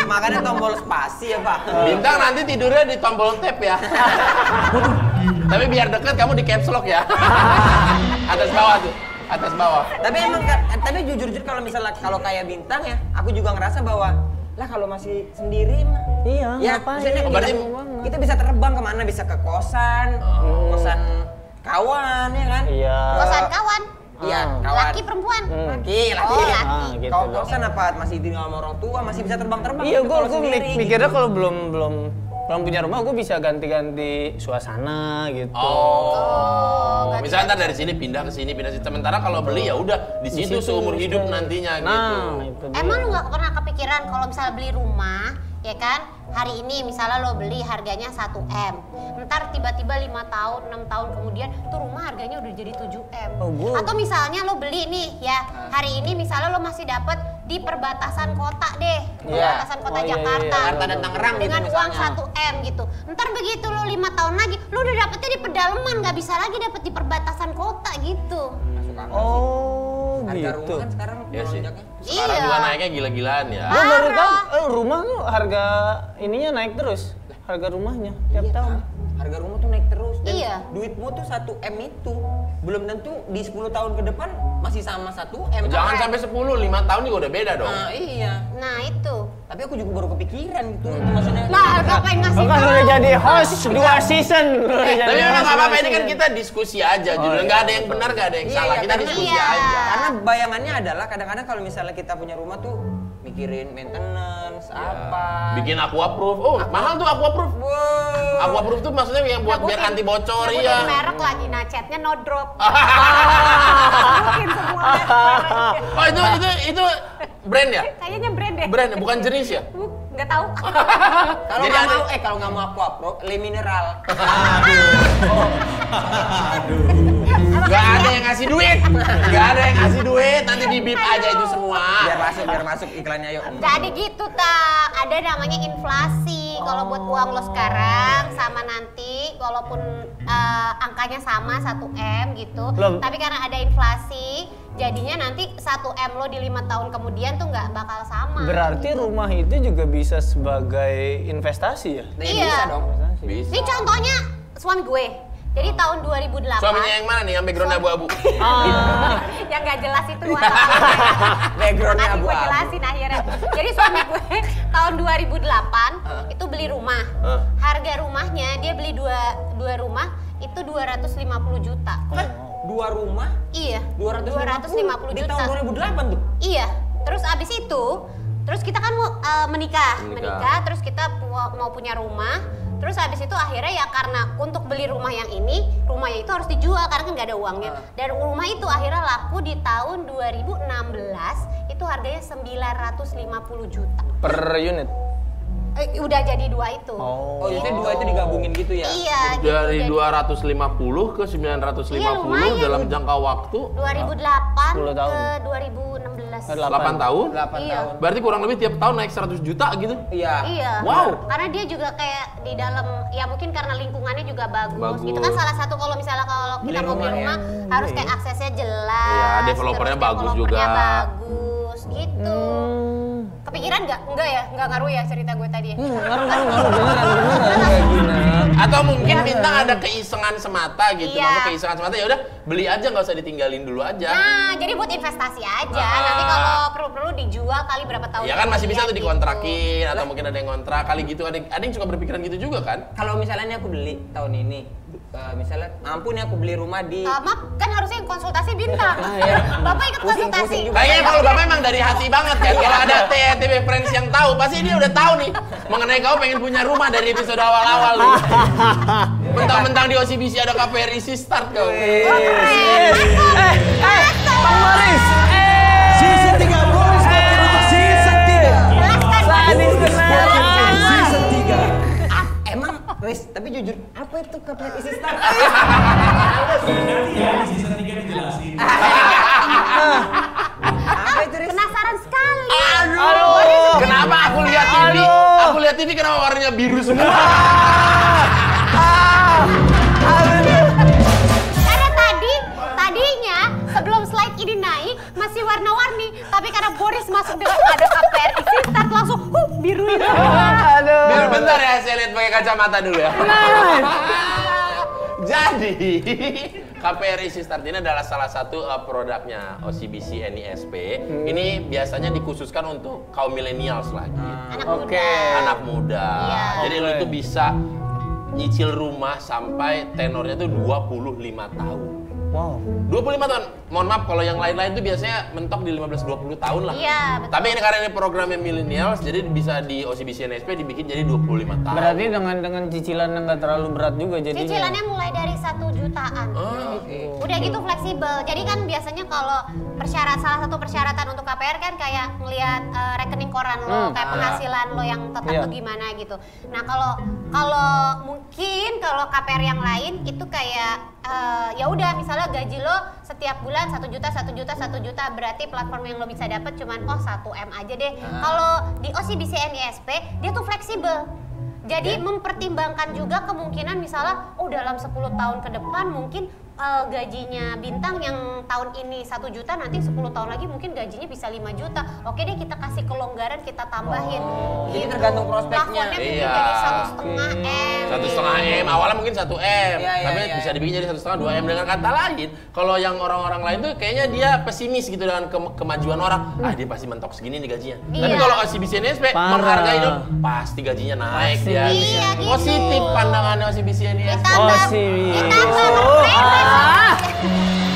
Makanya tombol spasi ya Pak. Bintang nanti tidurnya di tombol tab ya. Tapi biar deket kamu di caps lock ya. Atas bawah tuh, atas bawah. Tapi jujur kalau misalnya kalau kayak Bintang ya, aku juga ngerasa bahwa lah kalau masih sendiri mah. Iya, Ya, ngapain? maksudnya Berarti kita bisa terbang kemana? Bisa ke kosan, kosan kawan ya kan? Iya. Kosan kawan, Iya, kawan. laki perempuan. Laki. Oh, laki. gitu Kalau dong. kosan apa masih tinggal sama orang tua, masih bisa terbang-terbang. Iya, gitu gue kalau sendiri, mikirnya gitu. kalau belum punya rumah, gue bisa ganti-ganti suasana gitu. Oh, misalnya ntar dari sini pindah ke sini, pindah ke sini. Sementara kalau beli ya udah di situ seumur hidup nantinya gitu. Nah, itu dia. Emang lu nggak pernah kepikiran kalau misalnya beli rumah, ya kan? Hari ini misalnya lo beli harganya 1 M. Ntar tiba-tiba 5 tahun, 6 tahun kemudian tuh rumah harganya udah jadi 7 M. Oh, gua- Atau misalnya lo beli nih ya, hari ini misalnya lo masih dapat di perbatasan kota deh. Perbatasan kota Oh, iya, Jakarta. iya. Jakarta dan Tangerang gitu dengan uang misalnya. 1 M gitu. Ntar begitu lo 5 tahun lagi, lo udah dapetnya di pedalaman, nggak bisa lagi dapet di perbatasan kota gitu. Masuk akal sih. Oh, Harga gitu. rumah kan sekarang Iya sih. melonjaknya. Sekarang Iya. juga naiknya gila-gilaan ya. Gue baru tahu, rumah tuh harga ininya naik terus. Harga rumahnya tiap Iya, tahun. Kak. Harga rumah tuh naik terus. Dan Iya. duitmu tuh 1 M itu belum tentu di 10 tahun ke depan masih sama 1 M. Jangan sampai 10, 5 tahun juga udah beda dong. Nah, iya. Nah itu. Tapi aku juga baru kepikiran gitu maksudnya. Lah, ngapain ngasih Kan tahu? udah jadi host 2 season. Tapi memang nggak apa-apa, ini kan kita diskusi aja, judulnya nggak ada yang benar, nggak ada yang Iya, salah, iya, kita karena- diskusi iya. aja. Karena bayangannya adalah kadang-kadang kalau misalnya kita punya rumah tuh mikirin maintenance apa. Bikin aquaproof, oh mahal tuh aquaproof. Wow. Aquaproof tuh maksudnya yang buat biar anti bocor Nyebutin ya. merek lagi, nah chatnya no drop. Mungkin semua merek. Oh itu brand ya? Kayaknya brand deh. Brand ya, bukan jenis ya? Nggak tahu. Kalau Jadi nggak ada- mau, kalau nggak mau aquaproof, le mineral. Gak ada yang ngasih duit, gak ada yang ngasih duit, nanti di bip aja itu semua. biar masuk iklannya yuk. Jadi gitu tak, ada namanya inflasi. Kalau buat uang lo sekarang sama nanti, walaupun angkanya sama 1 M gitu, Loh. tapi karena ada inflasi, jadinya nanti 1 M lo di 5 tahun kemudian tuh nggak bakal sama. Berarti rumah itu juga bisa sebagai investasi ya? Iya. Bisa dong. Bisa. Ini contohnya suami gue. Jadi tahun 2008. Suaminya yang mana nih, yang background abu-abu? Yang nggak jelas itu Backgroundnya Nanti gue abu-abu. jelasin akhirnya. Jadi suami gue tahun 2008 itu beli rumah. Harga rumahnya dia beli dua rumah itu 250 juta. Hah? 2 rumah? Iya. 250 250 di juta. tahun 2008 tuh. Iya. Terus abis itu, terus kita kan mau menikah, terus kita mau punya rumah. Terus habis itu akhirnya ya karena untuk beli rumah yang ini, rumahnya itu harus dijual karena kan nggak ada uangnya. Dan rumah itu akhirnya laku di tahun 2016 itu harganya 950 juta. Per unit? Udah jadi 2 itu. Oh, jadi 2 itu digabungin gitu ya? Iya. Dari jadi 250 ke 950 Iya, lumayan. dalam jangka waktu 2008 10 tahun. ke 2016. 8 tahun. 8 Iya. tahun. Berarti kurang lebih tiap tahun naik 100 juta gitu. Iya. Iya. Wow. Karena dia juga kayak di dalam ya mungkin karena lingkungannya juga bagus. Bagus. Itu kan salah satu kalau misalnya kalau kita mau beli rumah harus kayak aksesnya jelas. Iya, developernya terus bagus developernya juga. bagus gitu. Kepikiran nggak? Enggak ya? Nggak ngaruh ya cerita gue tadi? Ngaruh beneran kayak gini. Atau mungkin Bintang ada keisengan semata gitu. Iya. Maksudnya keisengan semata ya udah beli aja nggak usah ditinggalin dulu aja. Nah, jadi buat investasi aja. Ah. Nanti kalau perlu-perlu dijual kali berapa tahun. Ya kan masih bisa tuh kemudian dikontrakin atau mungkin ada yang kontrak kali gitu. Ada yang suka berpikiran gitu juga kan? Kalau misalnya nih aku beli tahun ini, misalnya mampu nih aku beli rumah di Maaf, kan harusnya yang konsultasi Bintang. Bapak ikut Pusing konsultasi. juga. Kayaknya kalau Bapak emang dari hati banget kan. Kalau ada TTB Friends yang tahu, pasti dia udah tahu nih mengenai kau pengen punya rumah dari episode awal-awal nih. Mentang-mentang di OCBC ada KPR Easy Start kau. Bang Boris! Season 3 Boris Podcast untuk season 3. Sadis benar! Season 3. Emang, Riz, tapi jujur, apa itu KPR Easy Start? Nanti ya di season 3 dijelasin. Apa itu, Riz? Penasaran sekali. Aduh. Kenapa aku lihat TV? Aku lihat TV kenapa warnanya biru semua? Karena tadinya sebelum slide ini naik masih warna-warni, tapi karena Boris masuk dengan ada KPR Easy Start langsung biru itu. Biar bentar ya, saya lihat pakai kacamata dulu ya. Jadi, KPR Easy Start ini adalah salah satu produknya OCBC NISP. Ini biasanya dikhususkan untuk kaum millennials lagi. Anak Oke. muda. Anak muda. Iya. Jadi lu itu bisa nyicil rumah sampai tenornya tuh 25 tahun. Wow. 25 tahun. Mohon maaf kalau yang lain-lain tuh biasanya mentok di 15-20 tahun lah. Iya, betul. Tapi ini karena ini programnya millennials, jadi bisa di OCBC NSP dibikin jadi 25 tahun. Berarti dengan cicilan yang nggak terlalu berat juga jadinya. Cicilannya mulai dari 1 jutaan. Udah gitu fleksibel. Jadi kan biasanya kalau salah satu persyaratan untuk KPR kan kayak ngelihat rekening koran lo, kayak penghasilan lo yang tetap Iya. tuh gimana gitu. Nah kalau mungkin kalau KPR yang lain itu kayak ya udah misalnya gaji lo setiap bulan 1 juta berarti platform yang lo bisa dapat cuman 1 M aja deh. Kalau di OCBC NISP dia tuh fleksibel. Jadi mempertimbangkan juga kemungkinan misalnya dalam 10 tahun ke depan mungkin gajinya Bintang yang tahun ini 1 juta nanti 10 tahun lagi mungkin gajinya bisa 5 juta. Oke deh kita kasih kelonggaran kita tambahin. Jadi tergantung prospeknya. Plafonnya mungkin Iya. jadi 1,5 M. 1,5 M, awalnya mungkin 1 M, Iya, tapi iya. bisa dibikin jadi 1,5 2 M. Dengan kata lain, kalau yang orang-orang lain tuh kayaknya dia pesimis gitu dengan kemajuan orang. Ah, dia pasti mentok segini nih gajinya. Tapi Iya. kalau OCBC NSP Parah. menghargai itu pasti gajinya naik Pasti. dia. Iya, gitu. Positif pandangannya OCBC NSP.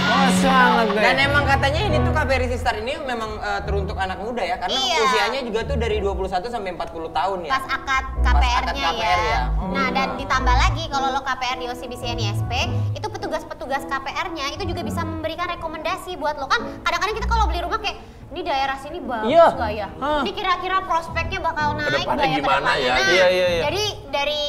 Oh, sangat Dan emang katanya ini tuh KPRI Sistar ini memang teruntuk anak muda ya, karena Iya. usianya juga tuh dari 21 sampai 40 tahun ya. Pas akad Pas KPR-nya akad KPR ya. Nah, dan ditambah lagi kalau lo KPR di OCBC NISP, itu petugas-petugas KPR-nya itu juga bisa memberikan rekomendasi buat lo. Kan kadang-kadang kita kalau beli rumah kayak ini daerah sini bagus Iya. nggak ya? Hah. Ini kira-kira prospeknya bakal naik Kedepannya nggak ya gimana kedepannya? ya? Nah, Iya, iya, iya. Jadi dari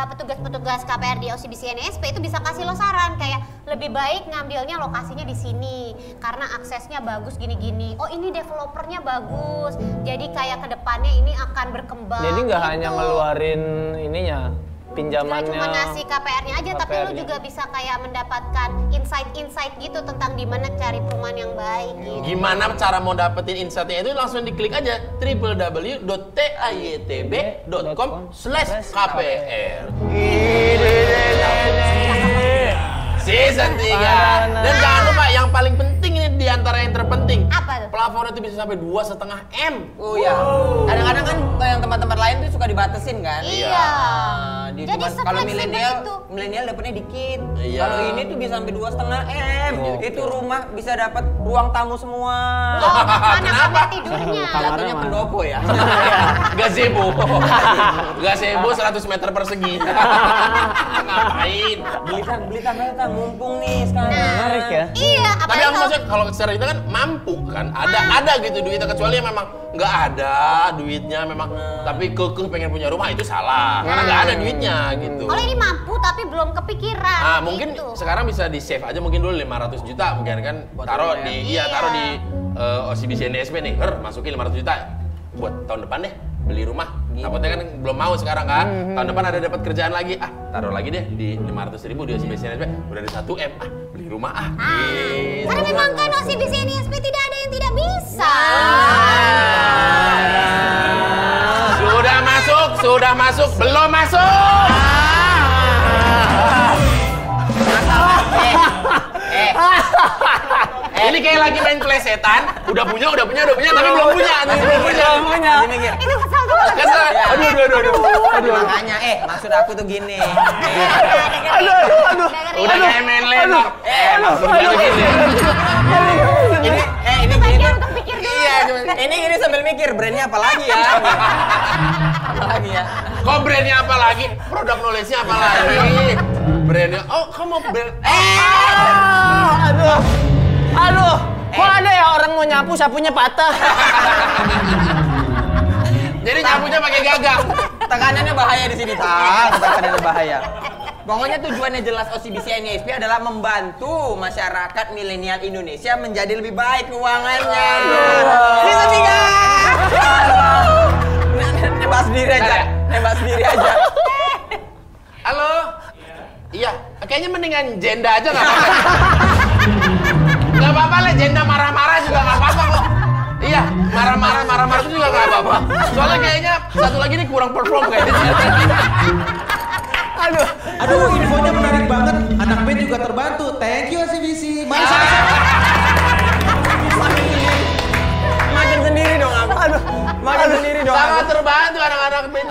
petugas-petugas KPR di OCBC NISP itu bisa kasih lo saran kayak lebih baik ngambilnya lokasinya di sini karena aksesnya bagus gini-gini. Oh, ini developernya bagus. Jadi kayak kedepannya ini akan berkembang. Jadi nggak gitu. hanya ngeluarin ininya, Nggak pinjamannya. cuma ngasih KPR-nya aja, tapi lu KPR-nya. juga bisa kayak mendapatkan insight-insight gitu tentang di mana cari perumahan yang baik gitu. Gimana cara mau dapetin insight-nya itu langsung diklik aja www.taytb.com/kpr. Season 3. Dan jangan lupa yang paling penting ini di antara yang terpenting. Apa tuh? Plafonnya itu bisa sampai 2,5 M. Oh iya. Kadang-kadang kan yang tempat-tempat lain tuh suka dibatesin kan. Iya. Nah, Jadi kalau se-fleksibel itu. milenial dapetnya dikit. Iya. Kalau ini tuh bisa sampai 2,5 M. Itu rumah bisa dapat ruang tamu semua. Oh, mana kamar tidurnya? Jatuhnya pendopo ya. Gazebo. Gazebo 100 meter persegi. Ngapain? beli tanah mumpung nih sekarang. Menarik ya. Iya, Tapi apalagi aku kalau maksudnya kalau secara itu kan mampu kan, ada gitu duitnya, kecuali yang memang nggak ada duitnya memang, tapi kekeh pengen punya rumah itu salah, karena nggak ada duitnya gitu. kalau ini mampu tapi belum kepikiran. Nah, mungkin gitu. sekarang bisa di save aja mungkin dulu 500 juta mungkin kan, taruh rumah di ya. taruh di OCBC NSP nih, masukin 500 juta buat tahun depan deh beli rumah. Takutnya kan belum mau sekarang kan, tahun depan ada dapat kerjaan lagi, taruh lagi deh di 500.000 di OCBC NSP, udah ada 1 M, beli rumah gitu. Karena memang kan OCBC NISP tidak ada yang tidak bisa. Sudah masuk, belum masuk. Ini kayak lagi main plesetan, udah punya, tapi belum punya. Jadi mikir. Itu kesal tuh. Kesel. Aduh. Makanya, maksud aku tuh gini. Udah kayak main lenong. Maksudnya begini. Ini gini Bagian tuh. untuk pikir dulu. Iya, ini gini sambil mikir brandnya apa lagi ya? Apa lagi ya? Kok brandnya apa lagi? Produk knowledge-nya apa lagi? Brandnya, oh kamu brand. Aduh, kok ada ya orang mau nyapu sapunya patah. Jadi nyapunya pakai gagang. Tekanannya bahaya di sini, tekanannya bahaya. Pokoknya tujuannya jelas OCBC NISP adalah membantu masyarakat milenial Indonesia menjadi lebih baik keuangannya. Bisa 3. Nembak sendiri aja. Halo. Iya, kayaknya mendingan jenda aja nggak apa-apa. Nggak apa-apa lah, jenda marah-marah juga nggak apa-apa kok. Iya, marah-marah itu juga nggak apa-apa. Soalnya kayaknya satu lagi nih kurang perform kayaknya. Aduh, infonya menarik banget. Anak band juga terbantu. Thank you OCBC. Mari sama-sama. Makin sendiri dong aku. Makin sendiri dong. Sangat terbantu anak-anak band.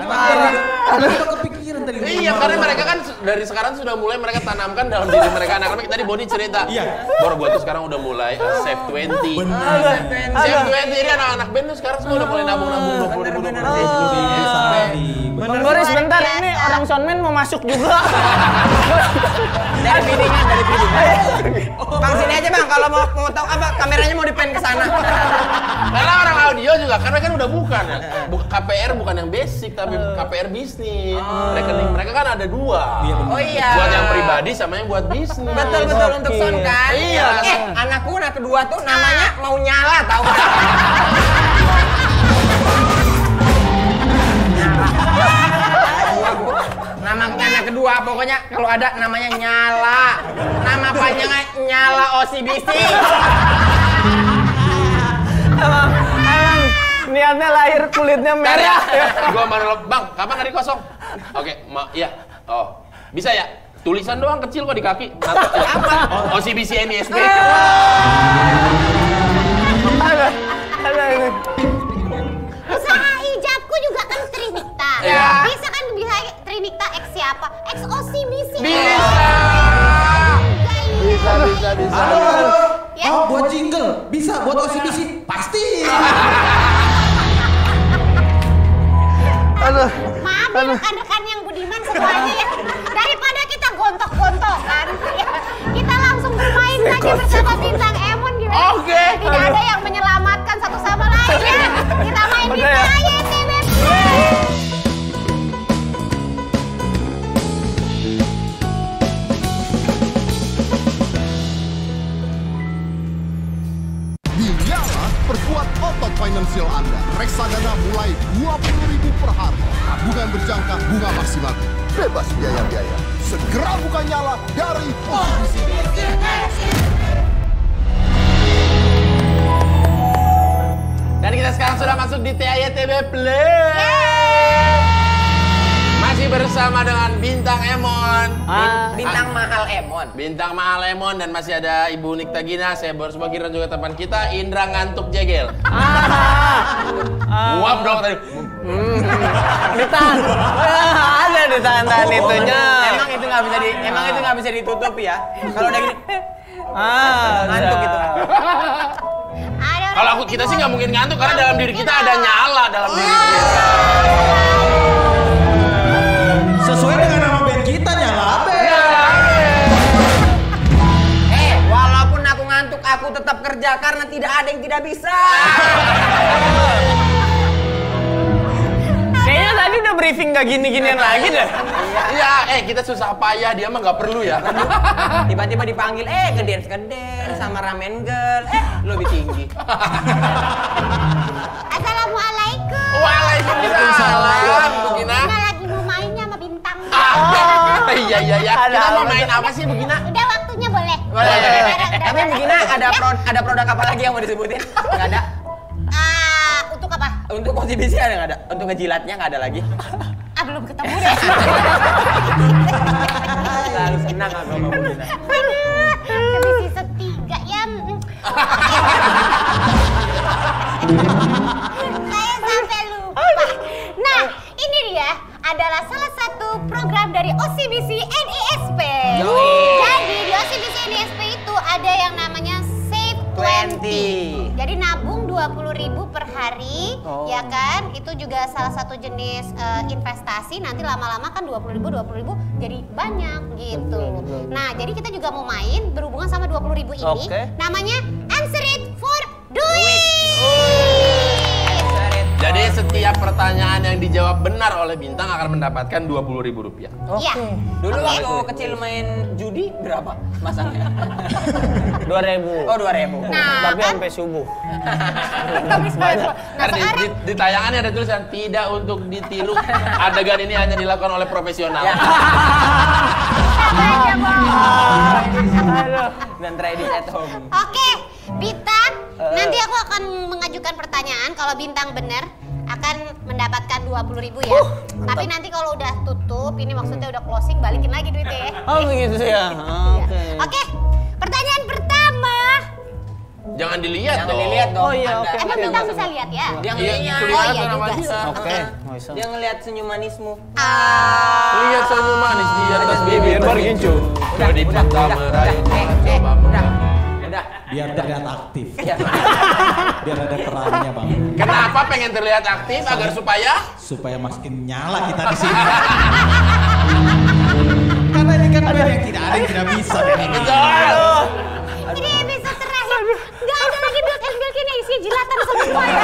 Aku juga kepikiran tadi. Iya, karena mereka kan dari sekarang sudah mulai mereka tanamkan dalam diri mereka anak-anak. Tadi Boni cerita. Iya. Bor, gua tuh sekarang udah mulai Save 20. Save 20 ini anak-anak band tuh sekarang semua udah mulai nabung-nabung 20 Bang Boris, bentar, ini orang soundman mau masuk juga. Dari biddingan. Bang sini aja bang, kalau mau tahu apa kameranya mau dipen ke sana. Karena orang audio juga, karena kan udah bukan ya. KPR bukan yang basic, tapi KPR bisnis. Rekening mereka kan ada 2. Oh iya. Buat yang pribadi sama yang buat bisnis. Betul untuk sound kan. Iya. Anakku anak kedua tuh namanya mau nyala tahu kan. Nama anak kedua pokoknya kalau ada namanya Nyala. Nama panjangnya Nyala OCBC. Emang niatnya lahir kulitnya merah. Gua mau bang, kapan hari kosong? Oke, iya. Oh, Bisa ya? Tulisan doang kecil kok di kaki. Apa? OCBC NISP. Usaha hijabku juga kan Trinikta. Iya. Bisa kan bisa Trinikta X siapa? X OCBC. Bisa. Halo. Ya. Oh, buat jingle. Bisa buat OCBC. Pasti. Maaf ya rekan-rekan yang budiman semuanya ya. Daripada kita gontok-gontokan, ya, kita langsung bermain saja bersama bintang Emon gitu. Oke. Tidak ada yang menyelamatkan satu sama lain ya. Kita main di Udah ya? TAYTB. Nyala, perkuat otot finansial Anda. Reksadana mulai 20.000 per hari. Tabungan berjangka bunga maksimal. Bebas biaya-biaya. Segera buka Nyala dari OCBC. Dan kita sekarang sudah masuk di TAYTB Play. Masih bersama dengan Bintang Emon. Bintang mahal Emon. Bintang mahal Emon dan masih ada Ibu Nikta Gina, saya Boris Bagir dan juga teman kita Indra Ngantuk Jegel. Nguap dong tadi. Ditahan. Ada ditahan itunya. Emang itu nggak bisa ditutup ya. Kalau udah gini, ngantuk gitu. Kalau kita sih nggak mungkin ngantuk karena dalam diri kita ada nyala dalam diri kita. Sesuai dengan nama band kita, Nyala Abe. Walaupun aku ngantuk, aku tetap kerja karena tidak ada yang tidak bisa. Kayaknya tadi udah briefing gak gini-ginian lagi deh. Iya, kita susah payah, dia mah nggak perlu ya. Tiba-tiba dipanggil, ngedance sama ramen girl, lebih tinggi. Assalamualaikum. Waalaikumsalam, Bu Gina. Kita lagi mau mainnya sama bintang. Iya. Kita mau main apa sih, Bu Gina? Udah waktunya boleh. Boleh. Tapi begini, ada produk apa lagi yang mau disebutin? Nggak ada. Untuk apa? Untuk OCBC ada nggak ada? Untuk ngejilatnya nggak ada lagi. Belum ketemu deh. Selalu senang aku sama Bu Gina. Aduh, tapi season 3 ya. Saya sampai lupa. Nah, ini dia adalah salah satu program dari OCBC NISP. Jadi di OCBC NISP itu ada yang namanya Save 20. Jadi nabung 20.000 per hari, ya kan? Itu juga salah satu jenis investasi. Nanti lama-lama kan 20.000 jadi banyak gitu. Nah, jadi kita juga mau main berhubungan sama 20.000 ini. Namanya Answer It for Do It. Jadi setiap pertanyaan yang dijawab benar oleh Bintang akan mendapatkan Rp20.000. Iya. Dulu waktu kecil main judi berapa masangnya? 2.000. Oh, 2.000. Nah, Tapi kan? sampai subuh. Nah, Karena sekarang di tayangannya ada tulisan tidak untuk ditiru. Adegan ini hanya dilakukan oleh profesional. Dan try this at home. Oke, Bintang, nanti aku akan mengajukan pertanyaan. Kalau Bintang benar akan mendapatkan 20.000 ya. Tapi nanti kalau udah tutup, ini maksudnya udah closing, balikin lagi duitnya ya. Oh begitu ya. Oke, pertanyaan pertama. Jangan dilihat Jangan dong. dilihat dong. Oh iya, Anda. oke. Emang Bintang bisa lihat ya? Dia Iya, ngeliat. kelihatan iya sama juga dia. sih. Oke. Iya. Dia ngeliat senyum manismu. Lihat senyum manis di atas bibir bergincu. Udah. Biar terlihat aktif. Iya. Biar ada perannya, Bang. Kenapa pengen terlihat aktif agar Supaya makin nyala kita di sini. Karena ini kan band yang tidak ada yang tidak bisa. Ini episode terakhir. Nggak ada lagi build-in yang isi jilatan semua ya.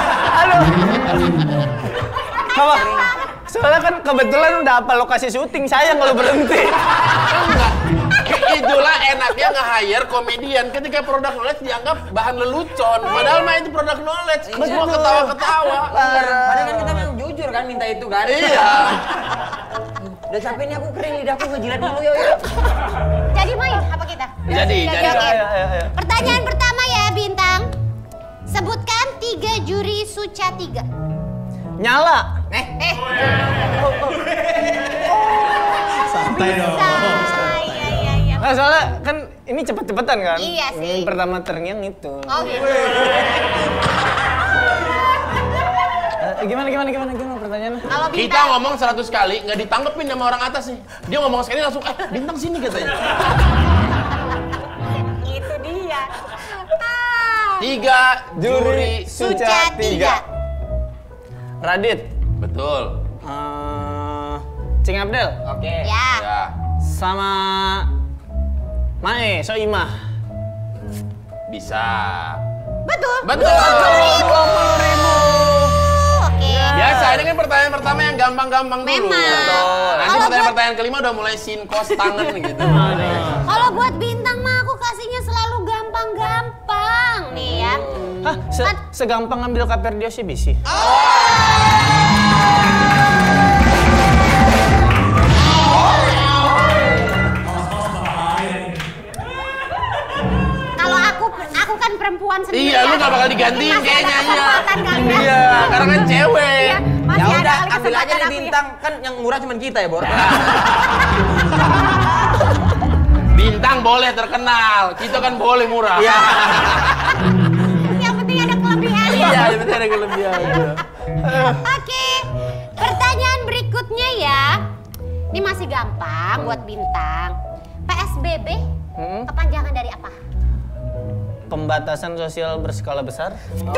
Apa? Soalnya kan kebetulan udah apa lokasi syuting, sayang kalau berhenti. enggak. Itulah enaknya nge-hire komedian ketika produk knowledge dianggap bahan lelucon. Padahal mah itu produk knowledge. Semua ketawa-ketawa. Padahal kan kita memang jujur kan minta itu kan. Iya. Udah capek nih aku kering lidahku ngejilat dulu yuk. Jadi main apa kita? Jadi. oke. Ayo. Pertanyaan pertama ya Bintang. Sebutkan 3 juri Suca 3. Nyala. Santai dong. Nah, soalnya kan ini cepet-cepetan kan? Iya sih. Yang pertama terngiang itu. Oh gitu. Gimana pertanyaannya? Kalau Kita bintang, ngomong 100 kali, nggak ditanggepin sama orang atas nih. Dia ngomong sekali langsung, bintang sini katanya. itu dia. 3 juri Suca 3. Radit. Betul. Cing Abdel. Oke. Ya. Ya. Sama Mae, Soimah. Bisa. Betul. Betul. 20.000. Oke. Biasa, ini kan pertanyaan pertama yang gampang-gampang dulu. Memang. Betul. Nanti Kalau pertanyaan kelima udah mulai sinkos tangan gitu. Kalau buat bintang mah aku kasihnya selalu gampang-gampang nih ya. Hah, segampang ngambil Kaperdio sih bisi. Kalau aku kan perempuan sendiri. Iya, lu ya. gak bakal digantiin Masih ada kayaknya. kesempatan kan, ya? Iya, karena kan cewek. Iya, masih Ya ada udah, kali ambil aja kesempatan di aku ya. bintang. Kan yang murah cuma kita ya, Bor. Bintang boleh terkenal, kita kan boleh murah. Iya. Yang penting ada kelebihan. Iya, yang penting ada kelebihan. Oke, pertanyaan berikutnya ya. Ini masih gampang buat bintang. PSBB kepanjangan dari apa? Pembatasan sosial berskala besar. 20.000.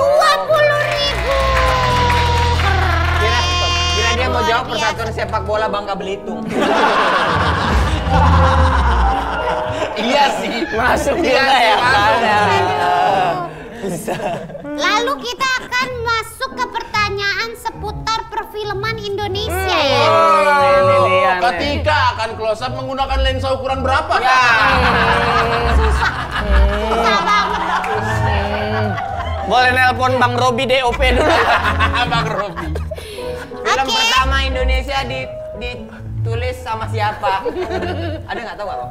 Kira dia mau Luar jawab biasa. Persatuan Sepak Bola Bangka Belitung. Iya sih. Masuk Iya juga sih, ya masuk. kan? Bisa. Lalu kita akan masuk ke pertanyaan seputar perfilman Indonesia ya. Ini dia nih. Ketika akan close up menggunakan lensa ukuran berapa? Ya. Susah banget. Boleh nelpon Bang Robi DOP dulu. Bang Robi. Film Oke. pertama Indonesia ditulis sama siapa? Ada nggak tahu apa?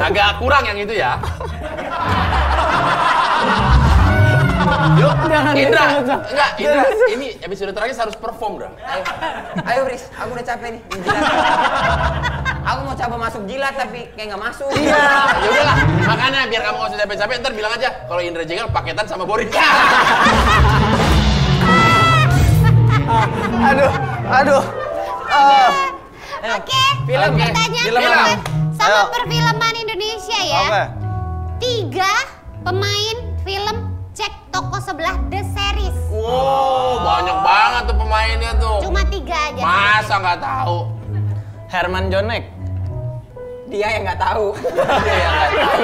Agak kurang yang itu ya. Yuk, Indra, enggak, Indra, ini episode terakhir harus perform, Bro. Ayo Bris, aku udah capek nih. Jilat. Aku mau coba masuk jilat tapi kayak nggak masuk. Iya, ya udahlah. Makanya biar kamu nggak usah capek-capek, ntar bilang aja kalau Indra jegal paketan sama Boris. Aduh. Oke, Film, oke. pertanyaan Film. berikut sama Ayo. perfilman Indonesia ya. Oke. 3 pemain film Cek Toko Sebelah The Series. Wow, banyak banget tuh pemainnya tuh. Cuma 3 aja. Masa nggak tahu? Herman Jonek. Dia yang nggak tahu. Iya, ya, nggak tahu.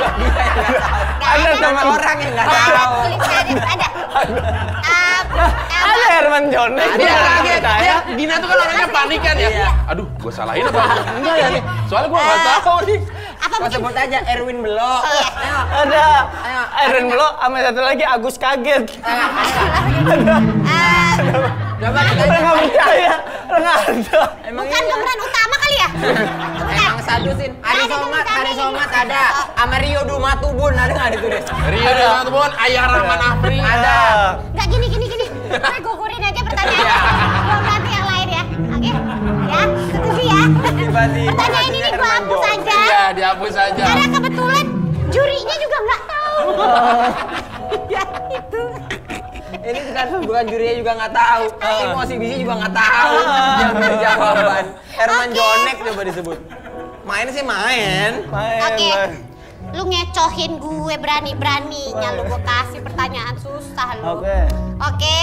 Ada teman Orang yang nggak Ada tahu. tulisannya, ada. Ada Herman Jonek. Dia kaget. Percaya. Dia, Dina tuh kan orangnya panik kan ya. Aduh, gue salahin apa? Enggak ya nih. Soalnya gue nggak tahu nih. Apa Kau mungkin? sebut aja Erwin Belok. Ayo. Ada Ayo. Iron Blo sama satu lagi Agus kaget. Coba Orang ditanya. nggak percaya. Orang nggak ada. Emang Bukan iya? pemeran utama kali ya? Emang satu sin. Ari Somat ada. Amario Dumatubun ada nggak ditulis? Rio dan teman Ayah Rahman Afri Ada. Nggak gini. Gue gugurin aja pertanyaan. Belum nanti yang lain ya. Oke? Ya, setuju ya. Tiba-tiba Pertanyaan ini maksudnya gue Herman hapus Jonek. aja. Iya, dihapus aja. Karena kebetulan jurinya juga nggak tahu. Ya itu. Ini bukan jurinya juga nggak tahu. Emosi bisi juga nggak tahu. Yang jawaban. Herman Jonek coba disebut. Main sih main. Oke. Lu ngecohin gue berani-beraninya lu gue kasih pertanyaan susah lu. Oke.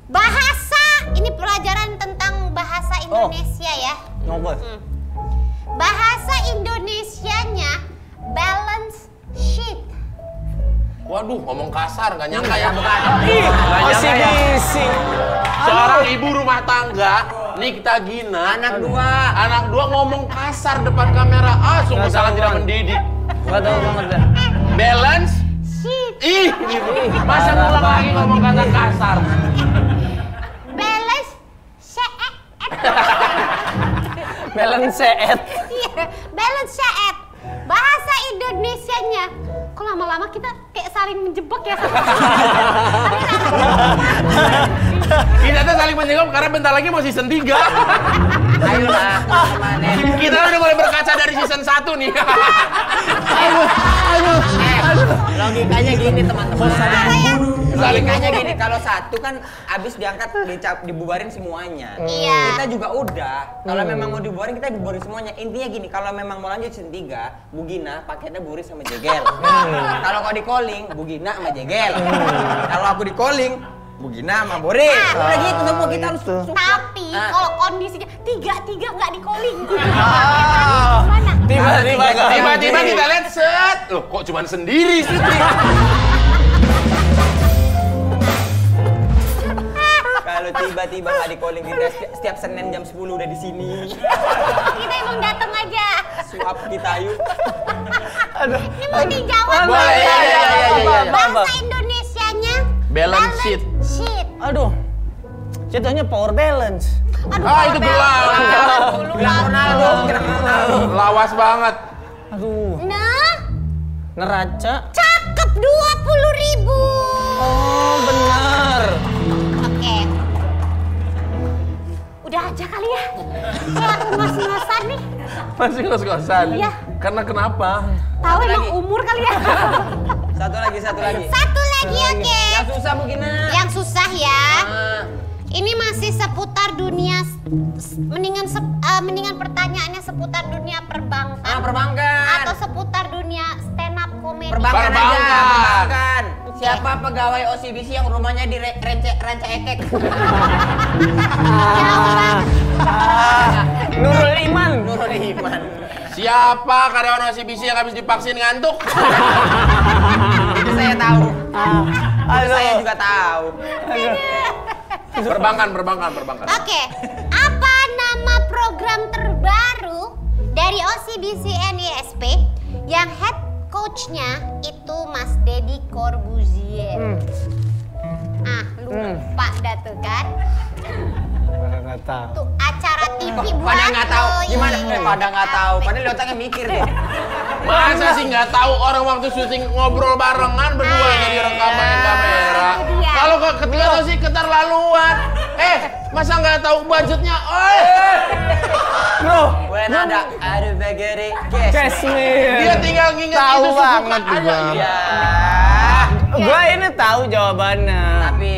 Bahasa, ini pelajaran tentang bahasa Indonesia ya. Oke. Bahasa Indonesianya balance sheet. Waduh, ngomong kasar, nggak nyangka ya. Bukan. Masih bisi. Seorang ibu rumah tangga, Nikta Gina, Anak dua ngomong kasar depan kamera. Sungguh Nggak sangat tahu, tidak Bang. mendidik. Gak tahu banget dah. Balance, Sheet. masa ngulang lagi ngomong kata kasar. Balance sheet. Balance set. Iya, balance sheet. Bahasa Indonesianya. Kok lama-lama kita kayak saling menjebak ya? Kita tuh saling menjawab karena bentar lagi mau season 3. Ayolah, teman-teman. Kita udah mulai berkaca dari season 1 nih. Logikanya gini teman-teman. Logikanya gini, kalau satu kan abis diangkat dibubarin semuanya. Iya. Kita juga udah. Kalau memang mau dibubarin kita dibubarin semuanya. Intinya gini, kalau memang mau lanjut season 3, Bu Gina paketnya Buris sama Jegel. Kalau kau di calling, Bu Gina sama Jegel. Kalau aku di calling, Bu Gina sama Boris. Udah gitu semua kita harus Tapi kalau kondisinya tiga nggak di calling. Ah. Tiba-tiba kita lihat set. Loh, kok cuman sendiri sih? Kalau tiba-tiba nggak di calling kita setiap Senin jam 10 udah di sini. Kita emang datang aja. Suap kita yuk. Ini mau dijawab. Boleh, iya. Bahasa Indonesianya Balance sheet. Aduh, jatuhnya power balance. Itu gelang. Bilang Ronaldo. Lawas banget. Aduh, Nah, neraca. cakep 20.000. Oh, benar. Oke. Udah aja kali ya. Kayak aku mas-masan nih. Masih kos-kosan. Iya. Karena kenapa? Tahu emang lagi. umur kali ya. Satu lagi. Satu lagi, oke. Yang susah Bu Gina. Yang susah ya. Ah. Ini masih seputar dunia, mendingan pertanyaannya seputar dunia perbankan. Perbankan. Atau seputar dunia stand up comedy. Perbankan aja, Perbankan. perbankan. Siapa pegawai OCBC yang rumahnya di Ranca Ekek? Jauh banget. Nurul Iman. Nurul Iman. Siapa karyawan OCBC yang habis divaksin ngantuk? Itu saya tahu. Itu Aduh. saya juga tahu. Perbankan. Oke, apa nama program terbaru dari OCBC NISP yang head coach-nya itu Mas Deddy Corbuzier? Lupa dah tuh kan? Nggak tahu. Tuh acara TV buat Pada nggak tahu. lo, Gimana? iya. Pada nggak tahu. Padahal di otaknya mikir deh. Masa sih nggak tahu orang waktu syuting ngobrol barengan berdua jadi rekaman kamera. itu dia. Kalau ketika tahu sih keterlaluan. Masa nggak tahu budgetnya? Bro, When ada bagere Cashmere. Dia tinggal nginget Tahu itu banget sesuka aja. juga. Ya. Gua ini tahu jawabannya. Tapi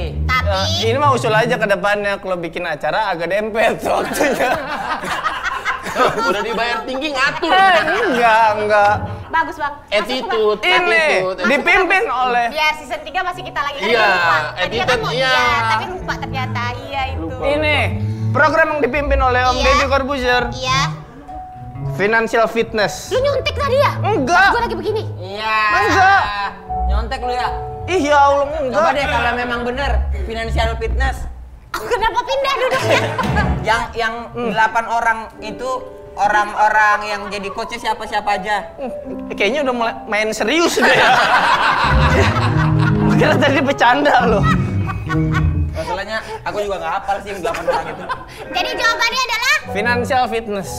Ini mah usul aja ke depannya kalau bikin acara agak dempet waktunya. Udah dibayar tinggi ngatur. Enggak. Bagus bang. Attitude. Ini dipimpin oleh Biar season 3 masih kita lagi. Iya, Tadi kan attitude, mau iya. tapi lupa ternyata. Iya itu. ini program yang dipimpin oleh Om Iya. Deddy Corbuzier, Iya. Financial Fitness. Lu nyontek tadi ya? Enggak. Gue lagi begini. iya. Enggak. Nyontek lu ya. Ih ya Allah enggak. Coba deh kalau memang bener financial fitness. Aku kenapa pindah duduknya? Yang 8 orang itu orang-orang yang jadi coachnya siapa-siapa aja. Kayaknya udah mulai main serius deh ya. Kira tadi bercanda loh. Masalahnya aku juga nggak hafal sih yang 8 orang itu. Jadi jawabannya adalah Financial Fitness.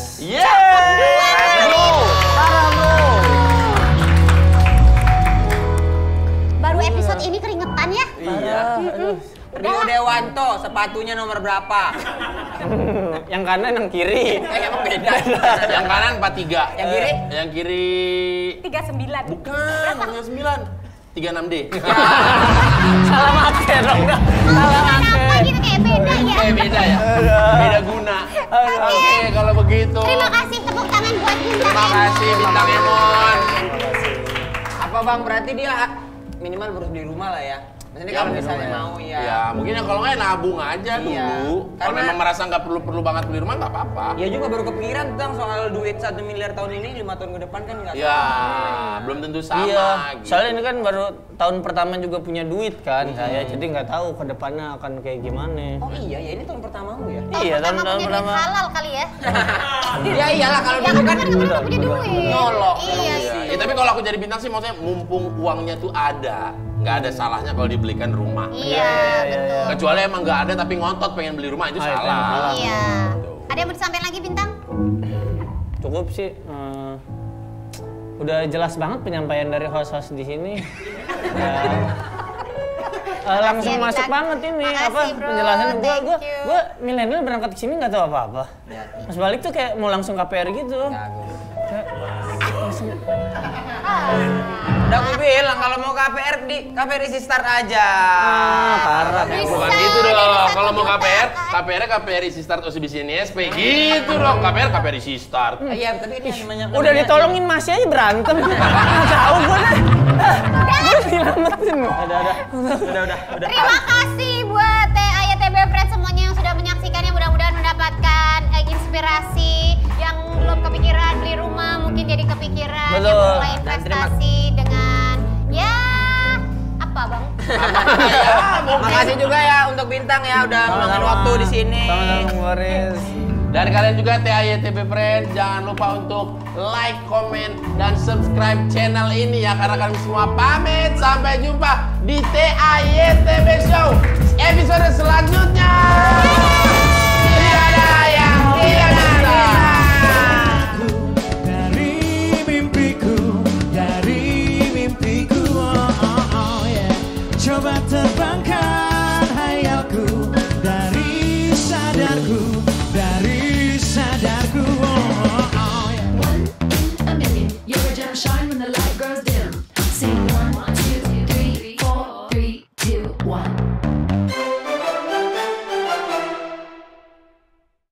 baru episode ini keringetan ya? Iya. Rio Dewanto, sepatunya nomor berapa? Yang kanan, yang kiri. Emang beda. Yang kanan 43. Yang kiri? Yang kiri 39. bukan 39. 36D. Salah make dong. Salah Kenapa make. gitu kayak beda ya? Beda ya? Beda guna. Oke, kalau begitu. Terima kasih tepuk tangan buat Bintang Terima kasih Bintang Emon. Apa bang? Berarti dia minimal harus beli rumah lah ya. Maksudnya kalau misalnya mau ya. Ya, mungkin ya kalau nggak nabung aja Iya. dulu. Kalau Karena- memang merasa nggak perlu banget beli rumah nggak apa-apa. Ya juga baru kepikiran tentang soal duit 1 miliar tahun ini 5 tahun ke depan kan nggak Ya, belum tentu sama. Iya, gitu. soalnya ini kan baru tahun pertama juga punya duit kan saya, jadi nggak tahu ke depannya akan kayak gimana. Oh iya ya ini tahun pertamamu ya. Iya, tahun Pertama punya pertama. duit halal kali ya? Ya iyalah kalau Yang dulu kedua kan kan punya duit. nyolok. Iya, Iya. Ya, tapi kalau aku jadi bintang sih maksudnya mumpung uangnya tuh ada, nggak ada salahnya kalau dibelikan rumah. Iya, betul. Kecuali emang nggak ada tapi ngotot pengen beli rumah itu Ah, itu salah. yang salah. Iya. Ada yang mau disampaikan lagi Bintang? Cukup sih. Udah jelas banget penyampaian dari host-host di sini. Ya, langsung ya, masuk Bintang. banget ini Makasih, Bro. penjelasan Thank you. gue milenial berangkat ke sini nggak tahu apa-apa. Pas balik tuh kayak mau langsung KPR gitu. Kayak, Udah gue bilang kalau mau KPR di KPR isi start aja. parah. Bukan gitu dong. Kalau mau KPR KPR isi start OCBC NSP gitu dong. KPR isi start. Iya, tapi ini namanya Udah ditolongin masih aja berantem. Nggak tahu gue dah. Gue nyelamatin. Udah. Terima kasih buat TAYTB Friends semuanya yang sudah menyaksikannya. Mudah-mudahan mendapatkan inspirasi. Yang belum kepikiran beli rumah mungkin jadi kepikiran. Betul. Yang mulai investasi dengan ya apa bang? Makasih juga ya untuk Bintang ya udah meluangkan waktu di sini. Sama-sama Boris. Dan kalian juga TAYTB Friends, jangan lupa untuk like, komen, dan subscribe channel ini ya. Karena kami semua pamit. Sampai jumpa di TAYTB Show episode selanjutnya. Tidak ada yang tidak bisa. Coba terbangkan hayalku dari sadarku, One in a million, you're a gem shine